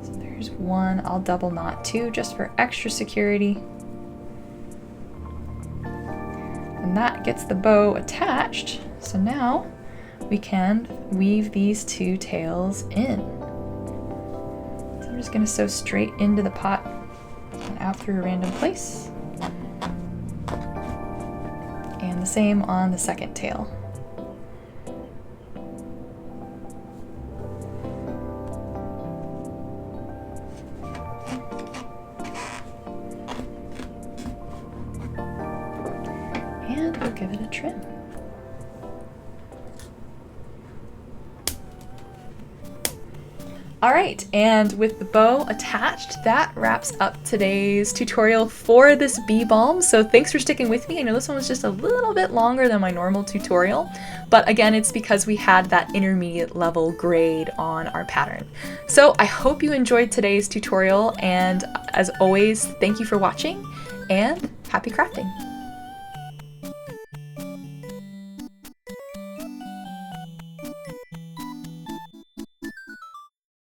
So there's one. I'll double knot 2 just for extra security. And that gets the bow attached. So now we can weave these 2 tails in. So I'm just going to sew straight into the pot and out through a random place. And the same on the second tail. And we'll give it a trim. Alright, and with the bow attached, that wraps up today's tutorial for this bee balm. So thanks for sticking with me. I know this one was just a little bit longer than my normal tutorial, but again, it's because we had that intermediate level grade on our pattern. So I hope you enjoyed today's tutorial, and as always, thank you for watching, and happy crafting!